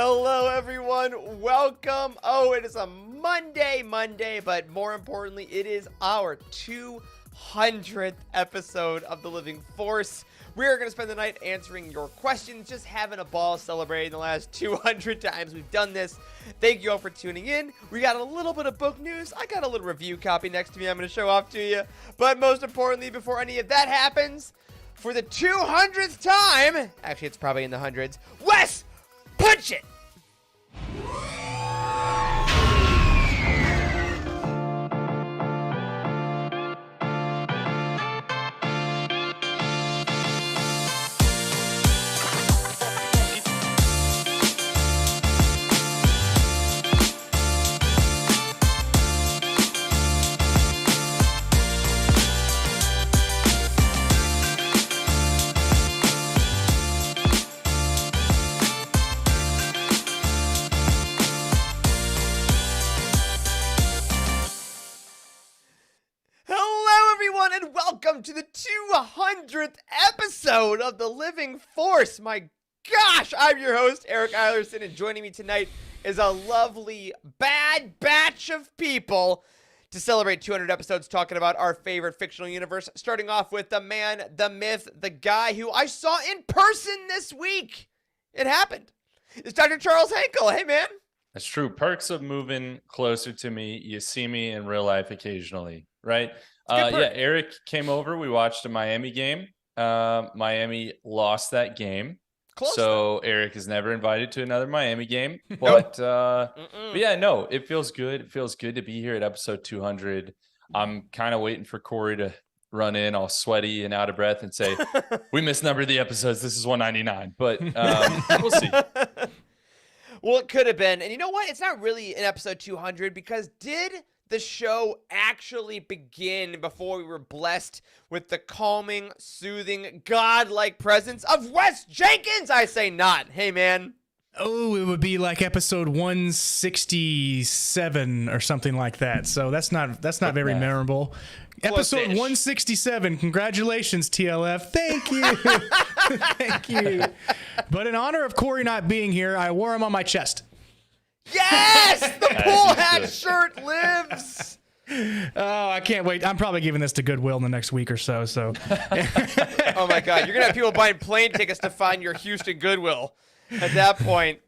Hello, everyone. Welcome. Oh, it is a Monday, but more importantly, it is our 200th episode of The Living Force. We're going to spend the night answering your questions, just having a ball celebrating the last 200 times we've done this. Thank you all for tuning in. We got a little bit of book news. I got a little review copy next to me I'm going to show off to you. But most importantly, before any of that happens, for the 200th time, actually it's probably in the hundreds, Wes, punch it! And welcome to the 200th episode of The Living Force. My gosh, I'm your host, Eric Eilerson, and joining me tonight is a lovely bad batch of people to celebrate 200 episodes talking about our favorite fictional universe, starting off with the man, the myth, the guy who I saw in person this week. It happened. It's Dr. Charles Henkel. Hey, man. That's true. Perks of moving closer to me. You see me in real life occasionally, right? Yeah, Eric came over. We watched a Miami game. Miami lost that game. Close, so though. Eric is never invited to another Miami game. But yeah, no, it feels good. It feels good to be here at episode 200. I'm kind of waiting for Corey to run in all sweaty and out of breath and say, we misnumbered the episodes. This is 199. But we'll see. Well, it could have been. And you know what? It's not really an episode 200 because did the show actually begin before we were blessed with the calming, soothing, godlike presence of Wes Jenkins? I say not. Hey, man. Oh, it would be like episode 167 or something like that. So that's not very memorable. Close-ish. Episode 167. Congratulations, TLF. Thank you. Thank you. But in honor of Corey not being here, I wore him on my chest. Yes! The pool hat shirt lives! Oh, I can't wait. I'm probably giving this to Goodwill in the next week or so. Oh, my God. You're going to have people buying plane tickets to find your Houston Goodwill at that point.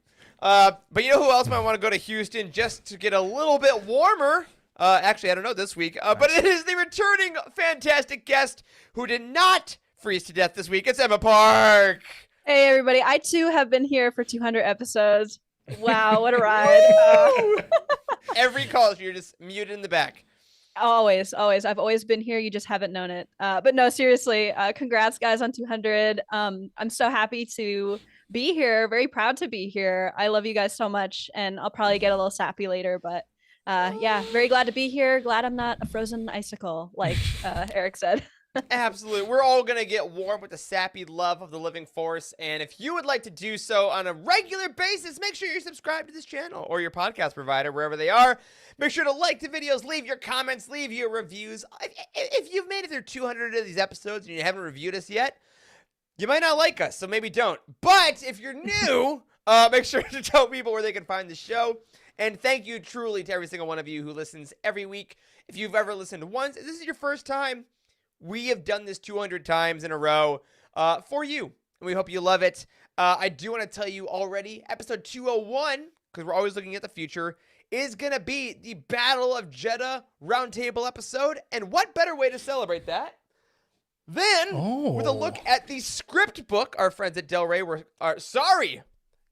But you know who else might want to go to Houston just to get a little bit warmer? Actually, I don't know this week. But it is the returning fantastic guest who did not freeze to death this week. It's Emma Park. Hey, everybody. I, too, have been here for 200 episodes. Wow, what a ride. Every call, you're just muted in the back. Always. I've always been here. You just haven't known it. But no, seriously, congrats, guys, on 200. I'm so happy to be here. Very proud to be here. I love you guys so much, and I'll probably get a little sappy later, but yeah, very glad to be here. Glad I'm not a frozen icicle, like Eric said. Absolutely. We're all going to get warm with the sappy love of The Living Force. And if you would like to do so on a regular basis, make sure you're subscribed to this channel or your podcast provider, wherever they are. Make sure to like the videos, leave your comments, leave your reviews. If you've made it through 200 of these episodes and you haven't reviewed us yet, you might not like us, so maybe don't. But if you're new, make sure to tell people where they can find the show. And thank you truly to every single one of you who listens every week. If you've ever listened once, if this is your first time, we have done this 200 times in a row for you, and we hope you love it. I do want to tell you already, episode 201, because we're always looking at the future, is going to be the Battle of Jeddah roundtable episode, and what better way to celebrate that than with a look at the script book our friends at Del Rey are sorry.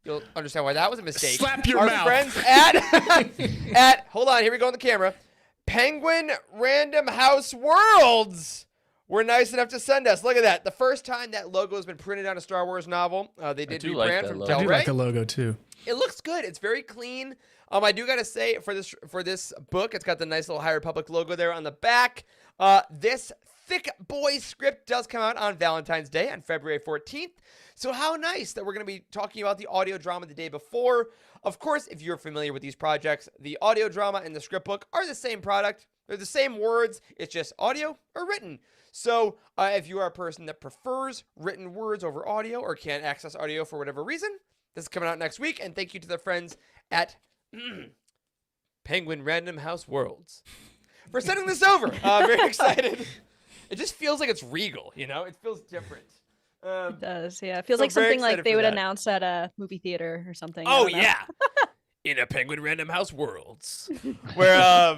You'll understand why that was a mistake. Slap your our mouth. Friends at hold on, here we go on the camera. Penguin Random House Worlds were nice enough to send us. Look at that. The first time that logo has been printed on a Star Wars novel. They did rebrand from Del Rey. I do like the logo too. It looks good. It's very clean. I do gotta say for this book, it's got the nice little High Republic logo there on the back. This thick boy script does come out on Valentine's Day on February 14th. So how nice that we're going to be talking about the audio drama the day before. Of course, if you're familiar with these projects, the audio drama and the script book are the same product. They're the same words. It's just audio or written. So if you are a person that prefers written words over audio or can't access audio for whatever reason, This is coming out next week. And thank you to the friends at Penguin Random House Worlds for sending this over. Very excited. It just feels like it's regal, you know? It feels different. It does, yeah. It feels so like very something like excited they for would that. announce at a movie theater or something. I Oh, don't know. yeah. In a Penguin Random House Worlds. Where,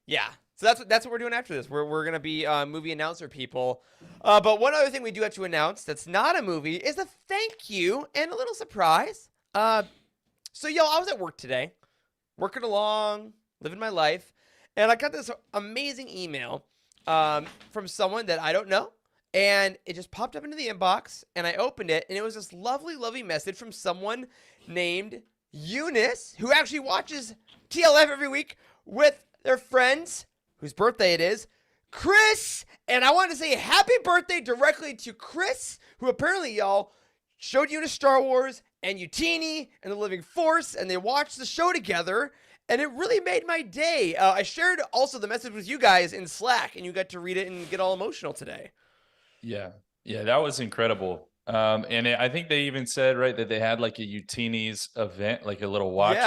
yeah. So that's what we're doing after this. We're going to be movie announcer people. But one other thing we do have to announce that's not a movie is a thank you and a little surprise. So, I was at work today, working along, living my life, and I got this amazing email from someone that I don't know, and it just popped up into the inbox, and I opened it, and it was this lovely, lovely message from someone named Eunice, who actually watches TLF every week with their friends, whose birthday it is, Chris. And I want to say happy birthday directly to Chris, who apparently, y'all, showed Eunice Star Wars and Utini and the Living Force, and they watched the show together, and it really made my day. I shared also the message with you guys in Slack, and you got to read it and get all emotional today. Yeah, that was incredible. I think they even said, right, that they had like a Utini's event, like a little watch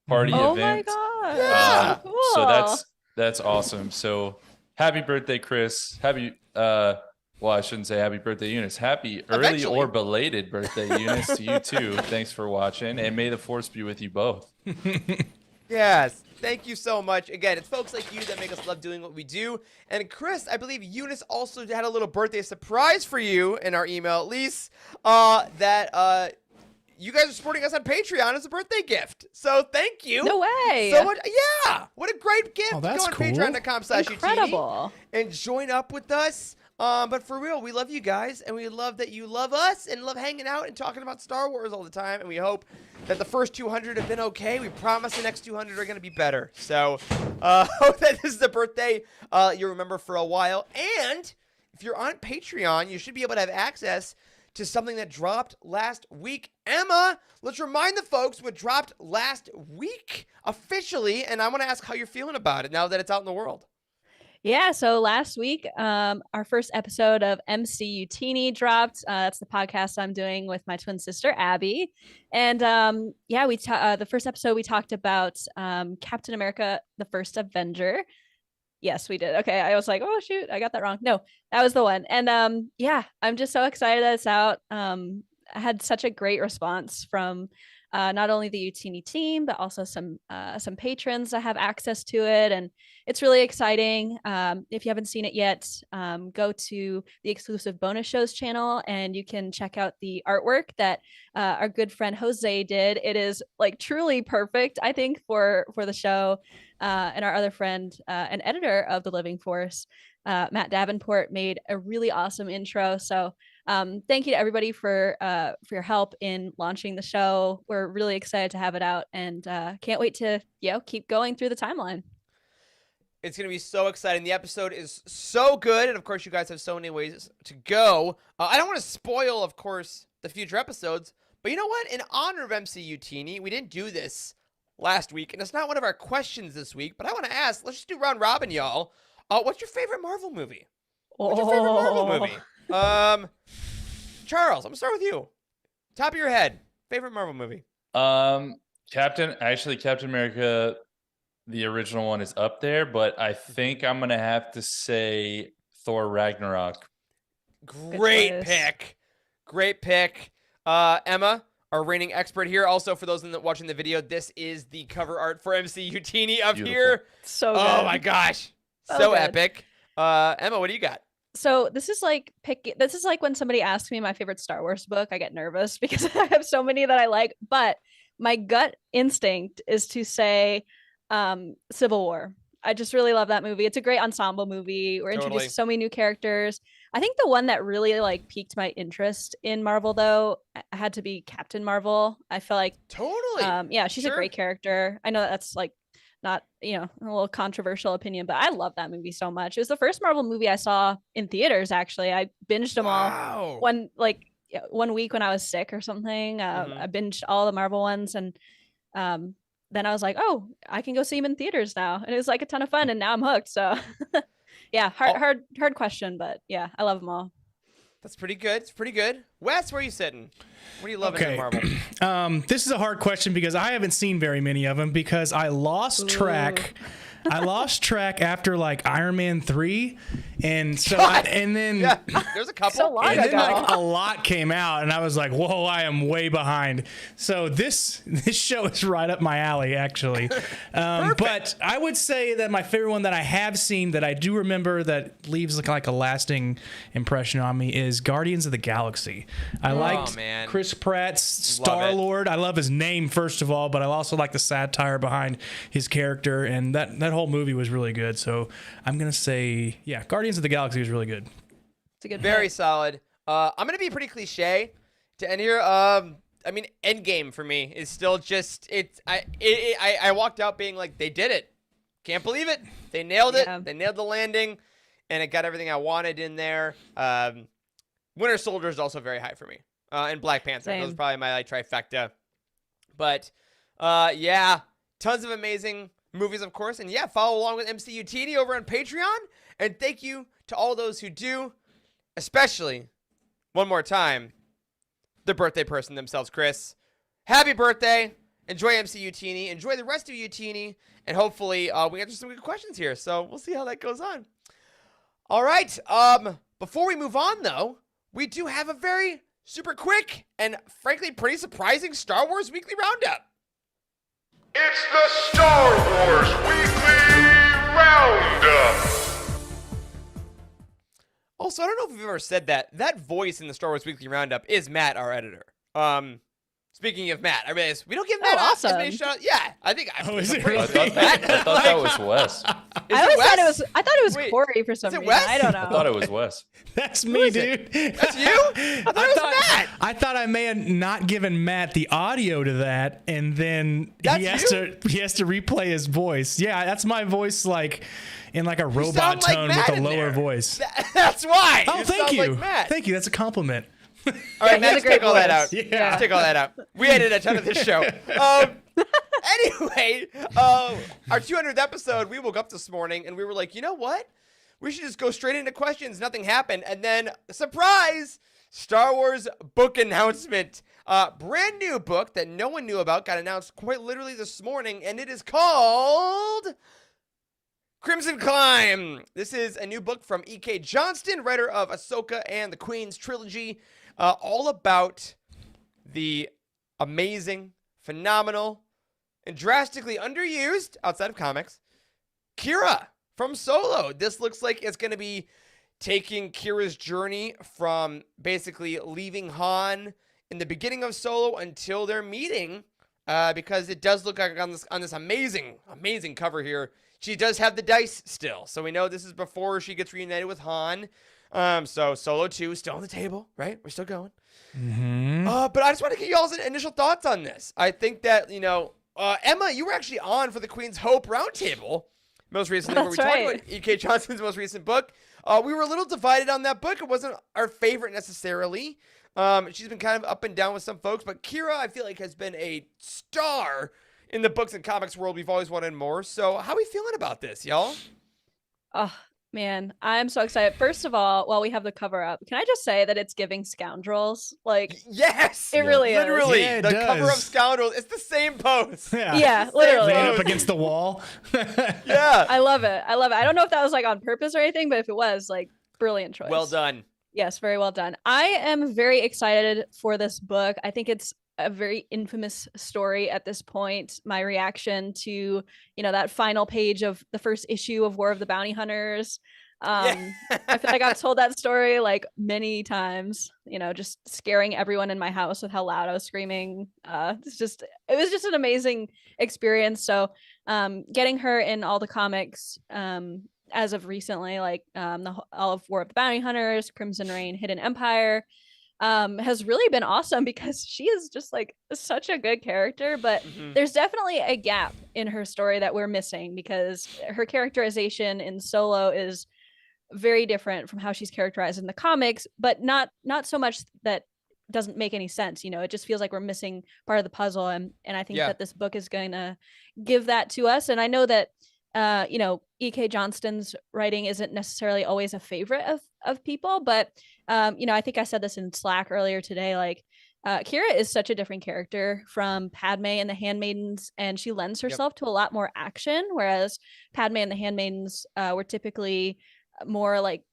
party Oh event. my god. Yeah. Cool. So that's awesome. So happy birthday, Chris. Well, I shouldn't say happy birthday, Eunice. Happy early Eventually. or belated birthday, Eunice, to you too. Thanks for watching, and may the force be with you both. Yes, thank you so much. Again, it's folks like you that make us love doing what we do. And Chris, I believe Eunice also had a little birthday surprise for you in our email, at least, that you guys are supporting us on Patreon as a birthday gift. So thank you. No way. So much. Yeah, what a great gift. Oh, that's Go on cool. patreon.com/Utini Incredible. and join up with us. But for real, we love you guys, and we love that you love us and love hanging out and talking about Star Wars all the time. And we hope that the first 200 have been okay. We promise the next 200 are going to be better. So hope that this is the birthday you'll remember for a while. And if you're on Patreon, you should be able to have access to something that dropped last week. Emma, let's remind the folks what dropped last week officially. And I want to ask how you're feeling about it now that it's out in the world. Yeah, so last week, our first episode of MC Utini dropped. That's the podcast I'm doing with my twin sister Abby, and the first episode we talked about Captain America: The First Avenger. Yes, we did. Okay, I was like, oh shoot, I got that wrong. No, that was the one. And I'm just so excited that it's out. I had such a great response from not only the Utini team, but also some patrons that have access to it. And it's really exciting. If you haven't seen it yet, go to the exclusive bonus shows channel and you can check out the artwork that our good friend Jose did. It is like truly perfect, I think, for the show. And our other friend and editor of The Living Force, Matt Davenport, made a really awesome intro. So thank you to everybody for your help in launching the show. We're really excited to have it out, and can't wait to keep going through the timeline. It's going to be so exciting. The episode is so good. And, of course, you guys have so many ways to go. I don't want to spoil, of course, the future episodes. But you know what? In honor of MCU Teeny, we didn't do this last week. And it's not one of our questions this week. But I want to ask, let's just do round robin, y'all. What's your favorite Marvel movie? What's your favorite Marvel movie? Charles, I'm going to start with you. Top of your head. Favorite Marvel movie? Captain America, the original one, is up there, but I think I'm gonna have to say Thor Ragnarok. Great pick. Emma, our reigning expert here. Also, for those watching the video, this is the cover art for MCU Teeny up Beautiful. here. So good. Oh my gosh, so good. epic. Emma, what do you got? So this is like when somebody asks me my favorite Star Wars book, I get nervous because I have so many that I like, but my gut instinct is to say Civil War. I just really love that movie. It's a great ensemble movie. We're introduced to so many new characters. I think the one that really like piqued my interest in Marvel though had to be Captain Marvel. I feel like she's a great character. I know that's like not, a little controversial opinion, but I love that movie so much. It was the first Marvel movie I saw in theaters. Actually, I binged them all one week when I was sick or something. I binged all the Marvel ones, and then I was like, oh, I can go see them in theaters now, and it was like a ton of fun. And now I'm hooked. So, yeah, hard question, but yeah, I love them all. That's pretty good. It's pretty good. Wes, where are you sitting? What are you loving in Marvel? This is a hard question because I haven't seen very many of them because I lost track. I lost track after like Iron Man 3, and so and then there's a couple. So long and then ago. like a lot came out, and I was like, "Whoa, I am way behind." So this show is right up my alley, actually. But I would say that my favorite one that I have seen that I do remember that leaves like a lasting impression on me is Guardians of the Galaxy. I liked Chris Pratt's Star-Lord. I love his name first of all, but I also like the satire behind his character, and that whole movie was really good. So I'm gonna say, Guardians of the Galaxy was really good. It's a good Very pick. solid. I'm gonna be pretty cliche to end here. I mean, Endgame for me is still just I walked out being like, they did it. Can't believe it. They nailed it. Yeah. They nailed the landing, and it got everything I wanted in there. Winter Soldier is also very high for me, and Black Panther. Same. Those are probably my trifecta. But tons of amazing movies, of course. And follow along with MCU Teeny over on Patreon. And thank you to all those who do, especially, one more time, the birthday person themselves, Chris. Happy birthday. Enjoy MCU Teeny. Enjoy the rest of you, Teeny. And hopefully we answer some good questions here. So we'll see how that goes on. All right. Before we move on, though, we do have a very super quick and, frankly, pretty surprising Star Wars Weekly Roundup. It's the Star Wars Weekly Roundup. Also, I don't know if we've ever said that. That voice in the Star Wars Weekly Roundup is Matt, our editor. Speaking of Matt, I realized we don't give Matt awesome. as many shout-outs. Yeah, I think is it pretty really? sure Matt. I thought that was Wes. I thought it was Wait, Corey for some is it reason. Wes? I don't know. I thought it was Wes. That's me, is it? dude. That's you? I thought it was Matt. I thought I may have not given Matt the audio to that, and then he has to replay his voice. Yeah, that's my voice, like in like a robot sound like tone Matt with a in lower there. voice. That's why. Oh, thank sound you. Like Matt. Thank you. That's a compliment. All right, he's Matt, a let's great take all that voice. out. Yeah. Let's take all that out. We edited a ton of this show. Anyway, our 200th episode, we woke up this morning and we were like, you know what? We should just go straight into questions. Nothing happened. And then, surprise, Star Wars book announcement. Brand new book that no one knew about got announced quite literally this morning, and it is called Crimson Climb. This is a new book from E.K. Johnston, writer of Ahsoka and the Queen's trilogy, all about the amazing, phenomenal, and drastically underused, outside of comics, Kira from Solo. This looks like it's going to be taking Kira's journey from basically leaving Han in the beginning of Solo until their meeting, because it does look like on this amazing cover here, she does have the dice still. So we know this is before she gets reunited with Han. So Solo 2 is still on the table, right? We're still going. Mm-hmm. But I just want to get y'all's initial thoughts on this. I think that, Emma, you were actually on for the Queen's Hope Roundtable most recently, where we That's talked right. about E.K. Johnston's most recent book. We were a little divided on that book. It wasn't our favorite necessarily. She's been kind of up and down with some folks, but Kira, I feel like, has been a star in the books and comics world. We've always wanted more. So how are we feeling about this, y'all? Oh man, I'm so excited. First of all, while we have the cover up, can I just say that it's giving Scoundrels? Like, Yes! it really is. Literally, Yeah, it the cover of does. Scoundrels. It's the same pose. Yeah, literally. Lean up against the wall. Yeah. I love it. I love it. I don't know if that was like on purpose or anything, but if it was, like, brilliant choice. Well done. Yes, very well done. I am very excited for this book. I think it's a very infamous story at this point. My reaction to, that final page of the first issue of War of the Bounty Hunters. I feel like I've told that story like many times, just scaring everyone in my house with how loud I was screaming. It was just an amazing experience. So getting her in all the comics as of recently, like all of War of the Bounty Hunters, Crimson Reign, Hidden Empire, has really been awesome because she is just like such a good character, but there's definitely a gap in her story that we're missing because her characterization in Solo is very different from how she's characterized in the comics, but not so much that doesn't make any sense. It just feels like we're missing part of the puzzle, and I think that this book is going to give that to us. And I know that E.K. Johnston's writing isn't necessarily always a favorite of people, but I think I said this in Slack earlier today, like Kira is such a different character from Padme and the Handmaidens, and she lends herself to a lot more action, whereas Padme and the Handmaidens were typically more like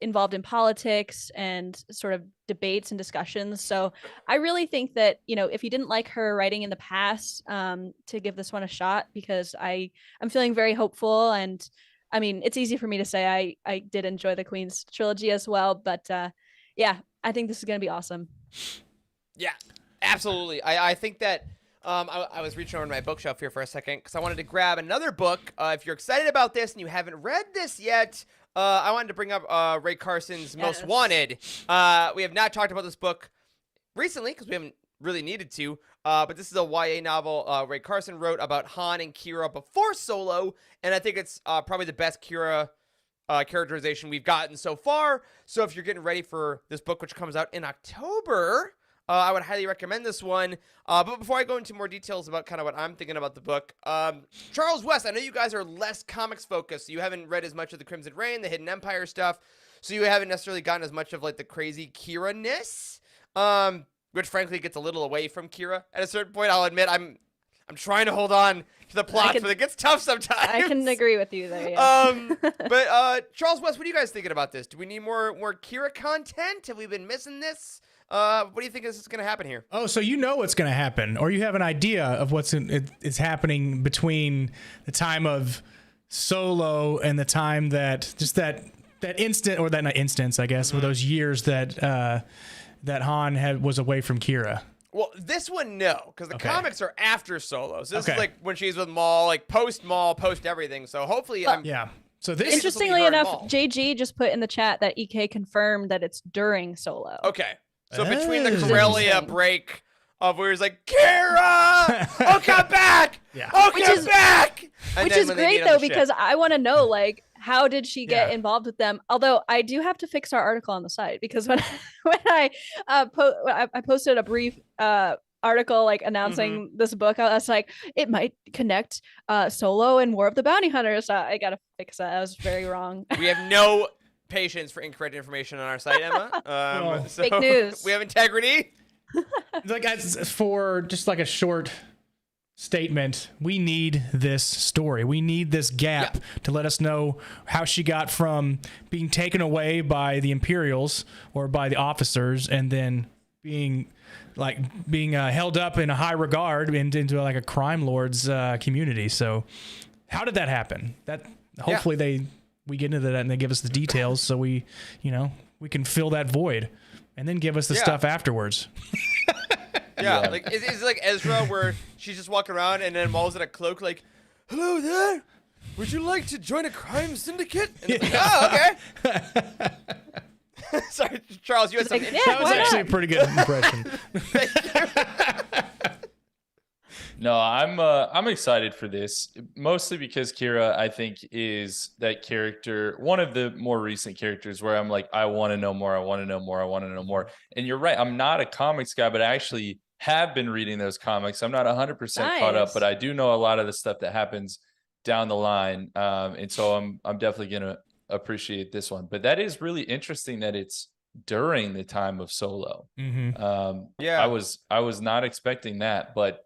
involved in politics and sort of debates and discussions. So I really think that if you didn't like her writing in the past, to give this one a shot, because I'm feeling very hopeful. And I mean, it's easy for me to say I did enjoy the Queen's trilogy as well, but yeah, I think this is going to be awesome. Yeah, absolutely. I think that I was reaching over to my bookshelf here for a second because I wanted to grab another book. If you're excited about this and you haven't read this yet, I wanted to bring up Ray Carson's Most Wanted. We have not talked about this book recently because we haven't really needed to, but this is a YA novel Ray Carson wrote about Han and Kira before Solo, and I think it's probably the best Kira characterization we've gotten so far. So if you're getting ready for this book, which comes out in October, I would highly recommend this one. But before I go into more details about kind of what I'm thinking about the book, Charles West, I know you guys are less comics focused, so you haven't read as much of the Crimson Reign, the Hidden Empire stuff, so you haven't necessarily gotten as much of like the crazy Kira-ness, which frankly gets a little away from Kira at a certain point. I'll admit I'm trying to hold on to the plot, but it gets tough sometimes. I can agree with you there. Yeah. But Charles West, what are you guys thinking about this? Do we need more Kira content? Have we been missing this? What do you think is going to happen here? Oh, so you know what's going to happen, or you have an idea of is happening between the time of Solo and the time that instant, or that not instance, I guess, with those years that Han was away from Kira. Well, this one, no, because the comics are after Solo. So this is like when she's with Maul, like post everything. So hopefully, yeah. So this, interestingly enough, JG just put in the chat that EK confirmed that it's during Solo. Okay. So between the Corellia break of where he's like, Kira, oh, come back! Yeah. Oh, come back! And Which is great, though, because I want to know, like, how did she get involved with them? Although I do have to fix our article on the site, because when I posted a brief article like announcing this book, I was like, it might connect Solo and War of the Bounty Hunters. I gotta fix that. I was very wrong. We have no patience for incorrect information on our site, Emma. So fake news. We have integrity. Like, for just like a short statement, we need this story. We need this gap to let us know how she got from being taken away by the Imperials or by the officers, and then being held up in a high regard into like a crime lord's community. So how did that happen? That hopefully we get into that and they give us the details, so we can fill that void, and then give us the stuff afterwards. Like is it like Ezra where she's just walking around and then Maul's in a cloak like, hello there, would you like to join a crime syndicate? And it's like, oh, okay. Sorry, Charles, you had something. That was actually a pretty good impression. No, I'm excited for this, mostly because Kira, I think, is that character, one of the more recent characters where I'm like, I want to know more, I want to know more, I want to know more. And you're right, I'm not a comics guy, but I actually have been reading those comics. I'm not 100% caught up, but I do know a lot of the stuff that happens down the line. And so I'm definitely going to appreciate this one. But that is really interesting that it's during the time of Solo. I was not expecting that, but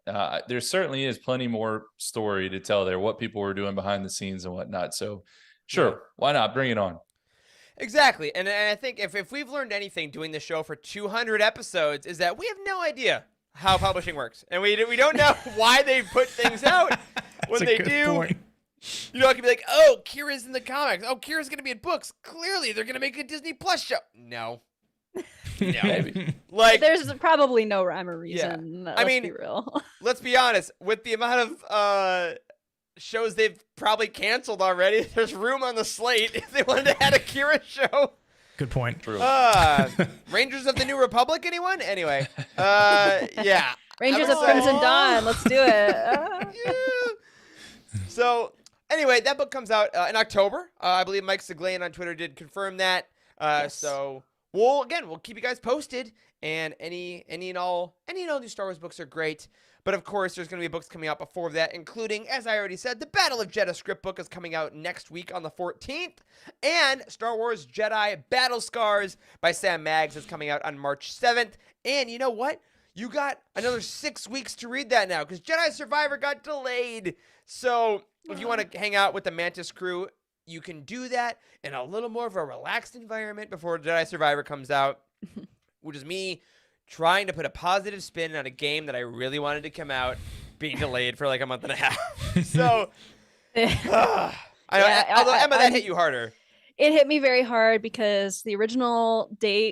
there certainly is plenty more story to tell there, what people were doing behind the scenes and whatnot. So sure, why not bring it on? Exactly. And I think if we've learned anything doing this show for 200 episodes, is that we have no idea how publishing works, and we don't know why they put things out when they do. Point. You know, I can be like, oh, Kira's in the comics. Oh, Kira's going to be in books. Clearly, they're going to make a Disney Plus show. No. Maybe. Like, there's probably no rhyme or reason. Yeah. Let's be real. Let's be honest. With the amount of shows they've probably canceled already, there's room on the slate if they wanted to add a Kira show. Good point. True. Rangers of the New Republic, anyone? Anyway. Yeah. Rangers of Crimson Dawn. Let's do it. So, anyway, that book comes out in October. I believe Mike Seglain on Twitter did confirm that. Yes. So, we'll keep you guys posted. and any and all new Star Wars books are great. But of course, there's going to be books coming out before that, including, as I already said, the Battle of Jedha script book is coming out next week on the 14th, and Star Wars Jedi Battle Scars by Sam Maggs is coming out on March 7th. And you know what? You got another 6 weeks to read that now, because Jedi Survivor got delayed. So if you want to hang out with the Mantis crew, you can do that in a little more of a relaxed environment before Jedi Survivor comes out, which is me trying to put a positive spin on a game that I really wanted to come out being delayed for like a month and a half. So, although Emma, that hit you harder. It hit me very hard because the original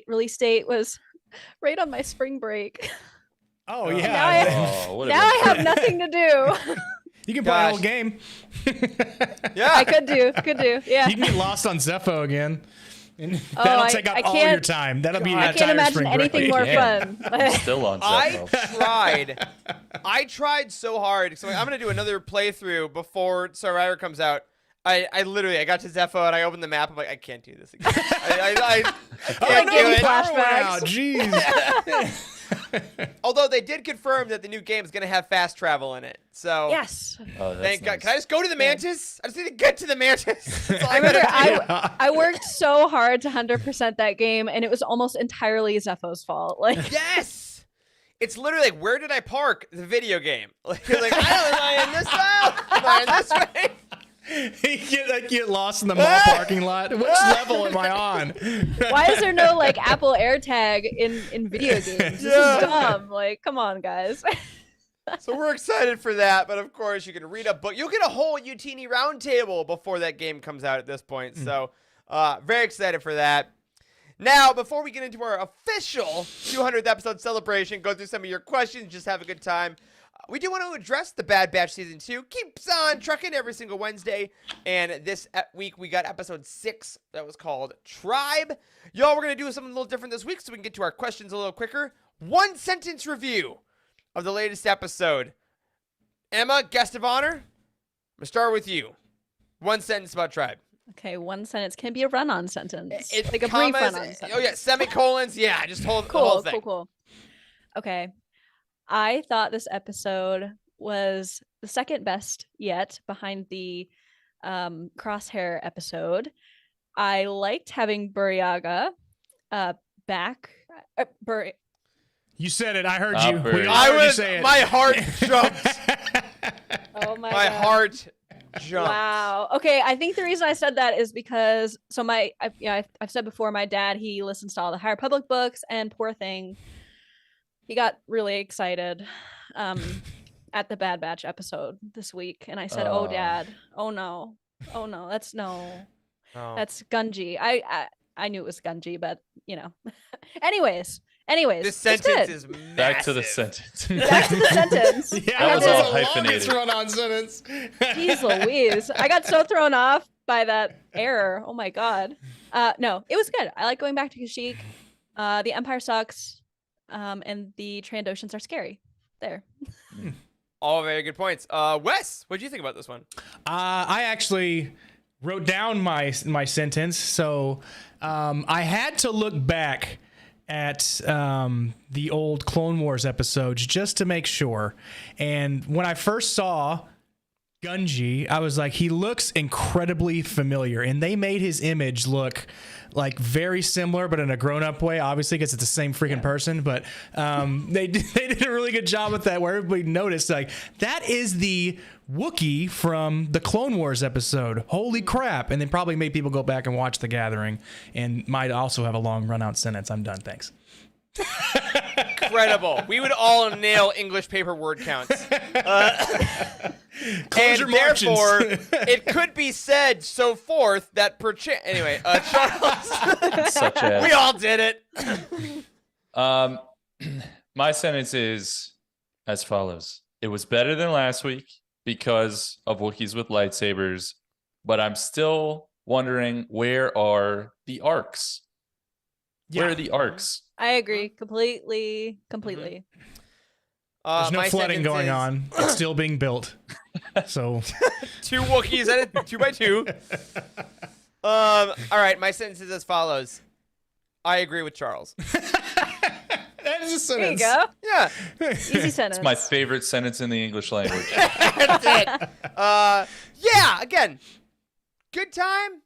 release date was right on my spring break. Oh, yeah. Now I have nothing to do. You can play a whole game. Yeah. I could do. Yeah. You can get lost on Zepho again. And that'll take up all your time. That'll be your I can't entire imagine spring anything break. more fun. I'm still on Zepho. I tried so hard. So I'm going to do another playthrough before Survivor comes out. I literally got to Zepho and I opened the map. I'm like, I can't do this again. I can't do it. Flashbacks. Jeez. Although they did confirm that the new game is going to have fast travel in it. So Yes. Oh, that's thank God. nice. Can I just go to the Mantis? I just need to get to the Mantis. That's all I remember gotta do. I worked so hard to 100% that game, and it was almost entirely Zepho's fault. Like, Yes. It's literally like, where did I park the video game? Like, you're like, am I in this aisle? Am I in this way? You get lost in the mall parking lot. Which level am I on? why is there no like Apple AirTag in video games? This is dumb. Like, come on, guys. So we're excited for that, but of course you can read a book. You'll get a whole Utini roundtable before that game comes out at this point. So very excited for that. Now, before we get into our official 200th episode celebration, go through some of your questions, just have a good time. We do want to address the Bad Batch Season 2. Keeps on trucking every single Wednesday. And this week, we got episode 6 that was called Tribe. Y'all, we're going to do something a little different this week so we can get to our questions a little quicker. 1-sentence review of the latest episode. Emma, guest of honor, I'm going to start with you. 1 sentence about Tribe. Okay, 1 sentence can be a run-on sentence. It's like a commas, brief run-on sentence. Oh, yeah, semicolons. Yeah, just hold the whole thing. Cool. Okay. I thought this episode was the second best yet, behind the Crosshair episode. I liked having Buryaga back. You said it. I heard Ah, you. Buri. We all heard you say it. My heart jumped. Oh my My God. heart jumped. Wow. Okay, I think the reason I said that is because I've said before, my dad, he listens to all the High Republic books, and poor thing, he got really excited at the Bad Batch episode this week, and I said, "Oh, Dad, oh no, that's that's Gunji." I knew it was Gunji, but you know. Anyways, This it's sentence good. is massive. Back to the sentence. Back to the sentence. Yeah, That was was all the hyphenated. longest run-on sentence. Jeez Louise. I got so thrown off by that error. Oh my God. No, it was good. I like going back to Kashyyyk. The Empire sucks. And the Trandoshans are scary. There. All very good points. Wes, what do you think about this one? I actually wrote down my sentence, so I had to look back at the old Clone Wars episodes just to make sure. And when I first saw Gunji, I was like, he looks incredibly familiar, and they made his image look like very similar, but in a grown-up way, obviously, because it's the same freaking person. But they did a really good job with that, where everybody noticed, like, that is the Wookiee from the Clone Wars episode. Holy crap. And then probably made people go back and watch The Gathering, and might also have a long run-out sentence. I'm done. Thanks. Incredible. We would all nail English paper word counts. Close and your margins. therefore, it could be said so forth that perchance. Anyway, Charles, Such as. we all did it. My sentence is as follows. It was better than last week because of Wookiees with lightsabers, but I'm still wondering, where are the arcs? Where are the arcs? I agree completely. There's no My flooding sentence going is on. It's still being built. So 2 Wookiees at it, 2 by 2. All right, my sentence is as follows. I agree with Charles. is a There you sentence. go. Yeah. Easy sentence. It's my favorite sentence in the English language. That's it. Yeah, again, good time.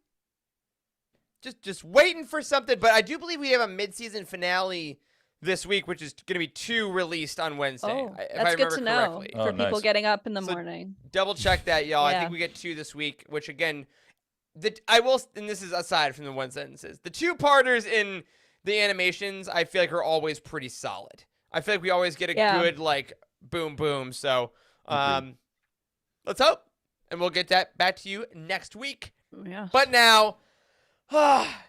Just waiting for something, but I do believe we have a mid-season finale this week, which is going to be 2 released on Wednesday. Oh, if that's I good remember to know correctly. Oh, for people nice. getting up in the So- morning. Double check that, y'all. I Yeah. think we get 2 this week, which again, I will, and this is aside from the one sentences. The 2-parters in the animations, I feel like are always pretty solid. I feel like we always get a good like boom boom. So, let's hope, and we'll get that back to you next week. Yeah. But now,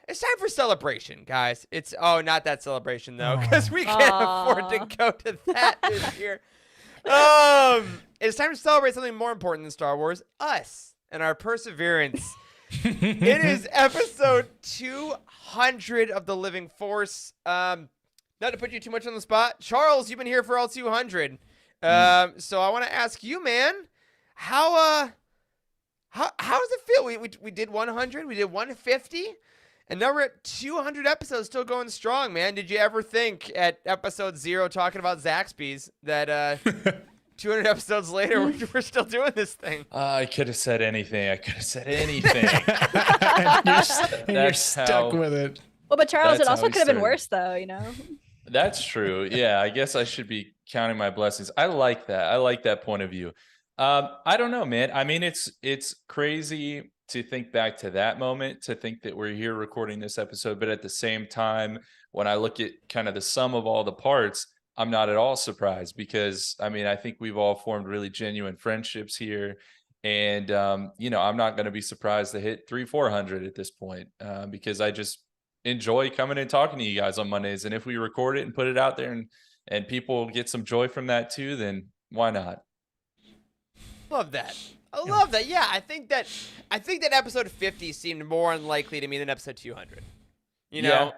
it's time for celebration, guys. It's not that celebration though, because we can't afford to go to that this year. It's time to celebrate something more important than Star Wars: us and our perseverance. It is episode 200 of the Living Force. Not to put you too much on the spot, Charles, you've been here for all 200. So I want to ask you, man, how does it feel? We did 100, we did 150, and now we're at 200 episodes, still going strong, man. Did you ever think at episode 0 talking about Zaxby's that 200 episodes later we're still doing this thing? I could have said anything. I could have said anything. And you're stuck with it. Well, but Charles, That's it also how we could have been started. worse, though. You know. That's true. Yeah, I guess I should be counting my blessings. I like that. I like that point of view. I don't know, man. I mean, it's crazy to think back to that moment, to think that we're here recording this episode, but at the same time, when I look at kind of the sum of all the parts, I'm not at all surprised because, I mean, I think we've all formed really genuine friendships here. And, I'm not going to be surprised to hit 400 at this point because I just enjoy coming and talking to you guys on Mondays. And if we record it and put it out there and people get some joy from that too, then why not? Love that. I love that. Yeah, I think that episode 50 seemed more unlikely to me than episode 200. You know?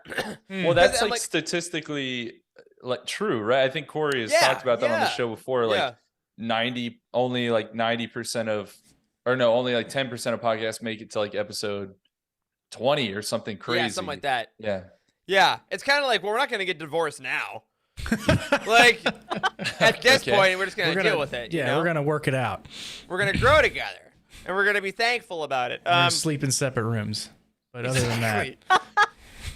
Well, that's I'm like statistically like true, right? I think Corey has Yeah, talked about that on the yeah, show before. Like yeah. only like 90% of, or no, only like 10% of podcasts make it to like episode 20 or something crazy. Yeah, something like that. Yeah. Yeah, it's kind of like, well, we're not going to get divorced now. Like, at this Okay. point, we're just going to deal with it. Yeah, you know? we're gonna work it out. We're going to grow together, and we're going to be thankful about it. We're gonna sleep in separate rooms. But other than that, Exactly.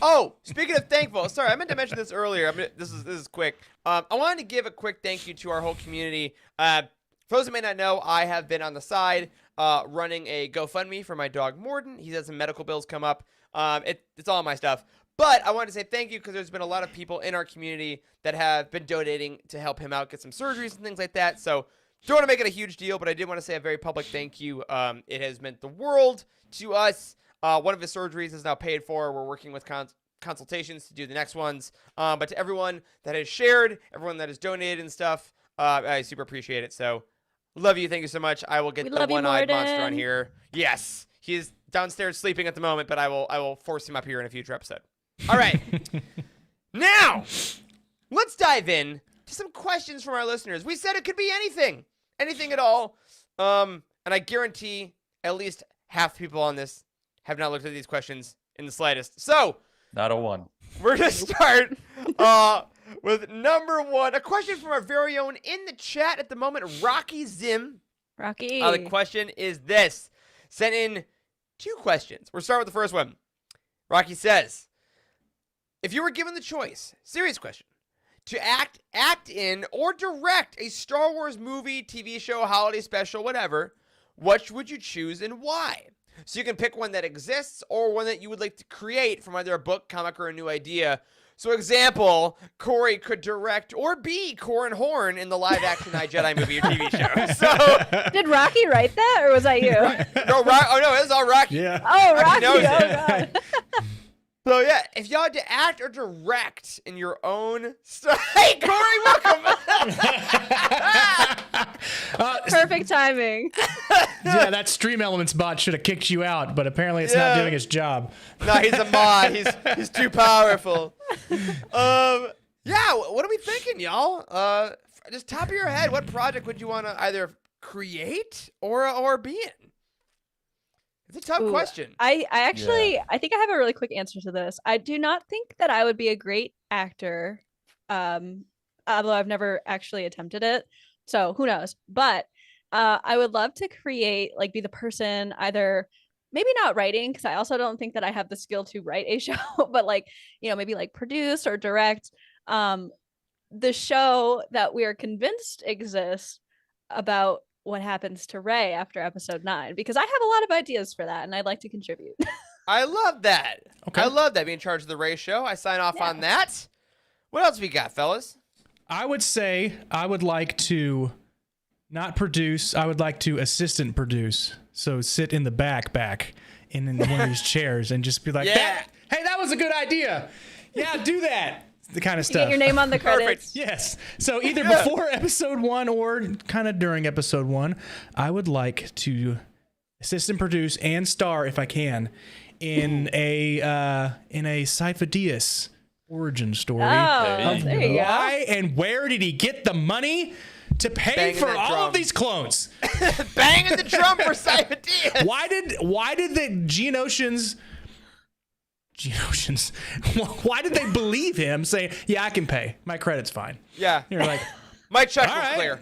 Oh, speaking of thankful, sorry, I meant to mention this earlier. This is quick. I wanted to give a quick thank you to our whole community. For those who may not know, I have been on the side running a GoFundMe for my dog Morden. He's had some medical bills come up. It's all my stuff. But I wanted to say thank you because there's been a lot of people in our community that have been donating to help him out get some surgeries and things like that. So don't want to make it a huge deal, but I did want to say a very public thank you. It has meant the world to us. One of his surgeries is now paid for. We're working with consultations to do the next ones. But to everyone that has shared, everyone that has donated and stuff, I super appreciate it. So love you. Thank you so much. I will get the one-eyed monster on here. Yes. He is downstairs sleeping at the moment, but I will force him up here in a future episode. All right. Now, let's dive in to some questions from our listeners. We said it could be anything at all. And I guarantee at least half the people on this have not looked at these questions in the slightest. So, Not a one. we're going to start with number 1. A question from our very own in the chat at the moment, Rocky Zim. Rocky. The question is this. Sent in 2 questions. We'll start with the first one. Rocky says, if you were given the choice, serious question, to act in, or direct a Star Wars movie, TV show, holiday special, whatever, which would you choose and why? So you can pick one that exists or one that you would like to create from either a book, comic, or a new idea. So example, Corey could direct or be Corran Horn in the live-action I, Jedi movie or TV show. So Did Rocky write that, or was that you? no, it was all Rocky. yeah. Oh, Rocky Rocky. knows Oh, it. God. So yeah, if y'all had to act or direct in your own hey, Corey, welcome. Perfect timing. Yeah, that Stream Elements bot should have kicked you out, but apparently it's not Yeah. doing its job. No, he's a mod. He's too powerful. Yeah, what are we thinking, y'all? Just top of your head, what project would you want to either create or be in? It's a tough Ooh, question. I actually, I think I have a really quick answer to this. I do not think that I would be a great actor although I've never actually attempted it. So who knows? But I would love to create, like, be the person either maybe not writing, because I also don't think that I have the skill to write a show, but like, maybe like produce or direct the show that we are convinced exists about what happens to Ray after episode 9, because I have a lot of ideas for that and I'd like to contribute. I love that. Okay. I love that. Being in charge of the Ray show. I sign off on that. What else we got, fellas? I would say I would like to not produce. I would like to assistant produce. So sit in the back in one of these chairs and just be like, Yeah. hey, that was a good idea. Yeah, do that. The kind of You stuff. get your name on the credits. Yes. So either before episode 1 or kind of during episode 1, I would like to assistant produce and star, if I can, in a Sifo-Dyas origin story. Oh, Of there you go. why and where did he get the money to pay Banging for that all drum. of these clones? Banging the drum for Sifo-Dyas. Why did the Geonosians, why did they believe him saying, yeah, I can pay. My credit's fine. Yeah. You're like, My check All was right. clear.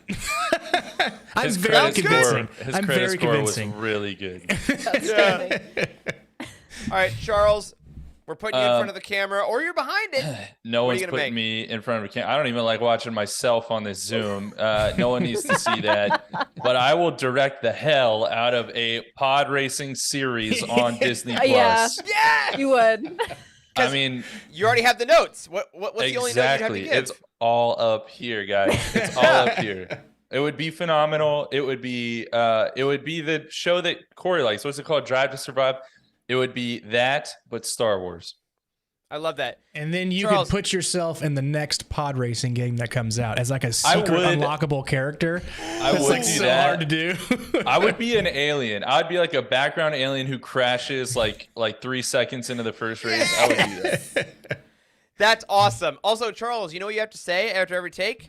I'm His very credit convincing. score, his I'm credit very score convincing. was really good. Yeah. All right, Charles. We're putting you in front of the camera, or you're behind it. No What are one's you gonna putting make? me in front of a camera. I don't even like watching myself on this Zoom. No one needs to see that. But I will direct the hell out of a pod racing series on Disney Plus. Yeah. Yeah. You would. I mean, You already have the notes. What's the only note you have to exactly. give? It's all up here, guys. It's all up here. It would be phenomenal. It would be the show that Corey likes. What's it called? Drive to Survive. It would be that, but Star Wars. I love that. And then you Charles. could put yourself in the next pod racing game that comes out as like a secret would- unlockable character. I That's would like do so that. hard to do. I would be an alien. I'd be like a background alien who crashes like 3 seconds into the first race. I would do that. That's awesome. Also, Charles, you know what you have to say after every take?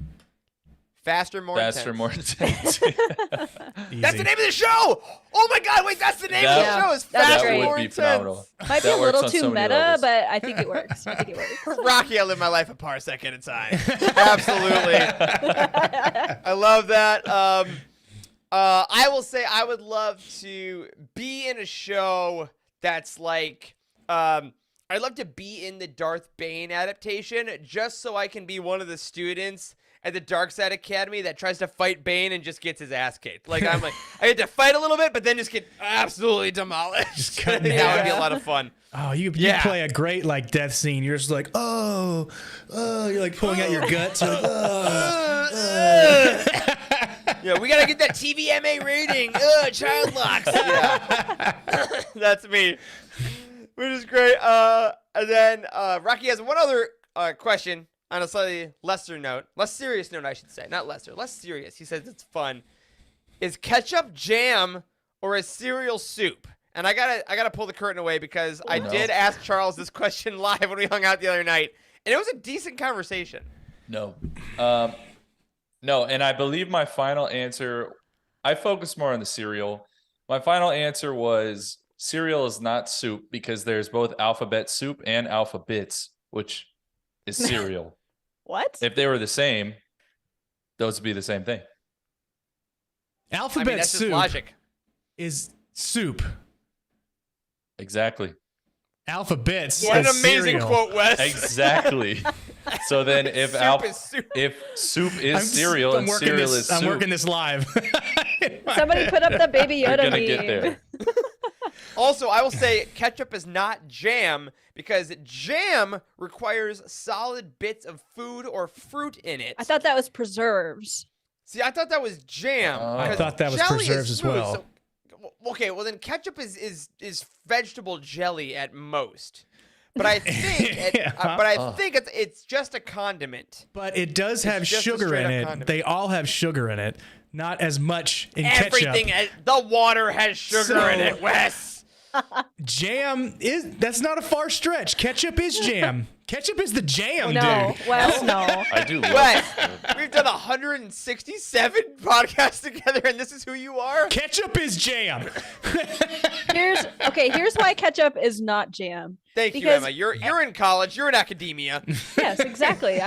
Faster, more Faster, intense. more intense. That's the name of the show. Oh my God! Wait, that's the name of the That- show. Is That's Faster, great. more would be intense. phenomenal. Might be That a works little on too so many meta, levels. but I think it works. I think it works. Rocky, I live my life a parsec at a time. Absolutely. I love that. I will say I would love to be in a show that's like, I'd love to be in the Darth Bane adaptation just so I can be one of the students at the Dark Side Academy that tries to fight Bane and just gets his ass kicked. Like, I'm like, I get to fight a little bit, but then just get absolutely demolished. cut in That would half. be a lot of fun. Oh, you Yeah. play a great like death scene. You're just like, oh, you're like pulling out your guts. You're like, Yeah, we gotta get that TVMA rating. Child locks. Yeah, that's me. Which is great. And then Rocky has one other question on a slightly less serious note, I should say, not lesser, less serious. He says it's fun. Is ketchup jam or is cereal soup? And I gotta pull the curtain away because I did ask Charles this question live when we hung out the other night, and it was a decent conversation. No. No, and I believe my final answer, I focus more on the cereal. My final answer was cereal is not soup because there's both alphabet soup and alpha bits, which is cereal. What? If they were the same, those would be the same thing. alphabet That's just soup logic. is soup. Exactly. Alphabets What an is amazing cereal. quote, Wes. Exactly. So then if Soup is soup. if soup is I'm cereal and cereal is soup, I'm working this live. Somebody put up the Baby you're Yoda gonna meme. get there. Also, I will say ketchup is not jam because jam requires solid bits of food or fruit in it. I thought that was preserves. See, I thought that was jam. Oh. I because thought that was jelly is preserves as smooth, well. so- okay, well then ketchup is vegetable jelly at most. But I think Yeah. it's just a condiment. But it does have just a sugar in straight-up it. condiment. They all have sugar in it. Not as much in Everything, ketchup. the water has sugar in So- it, Wes. Jam that's not a far stretch. Ketchup is jam. Ketchup is the jam, No, dude. Wes, no. I do love Wes, we've done 167 podcasts together, and this is who you are? Ketchup is jam. Here's why ketchup is not jam. Thank you, Because- Emma. You're in college. You're in academia. Yes, exactly.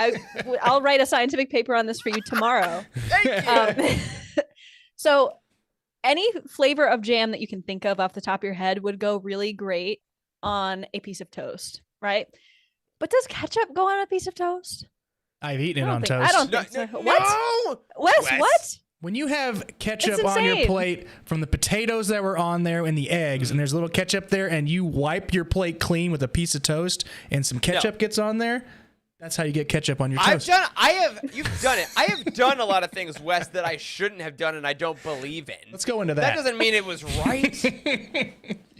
I'll write a scientific paper on this for you tomorrow. Thank you. So any flavor of jam that you can think of off the top of your head would go really great on a piece of toast, right? But does ketchup go on a piece of toast? I've eaten it on think- toast. I don't No, think so. no, What? no! Wes, what? When you have ketchup It's on your insane. plate from the potatoes that were on there and the eggs, and there's a little ketchup there, and you wipe your plate clean with a piece of toast, and some ketchup gets on there, that's how you get ketchup on your toast. You've done it. I have done a lot of things, Wes, that I shouldn't have done and I don't believe in. Let's go into That that. doesn't mean it was right.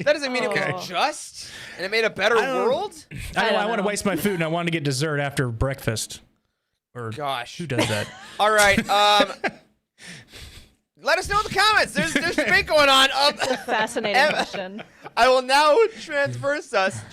That doesn't mean it was just and it made a better world. I don't want to know. waste my food, and I want to get dessert after breakfast. Or Gosh. who does that? All right. Let us know in the comments. There's debate going on. Fascinating Emma, question. I will now transverse us you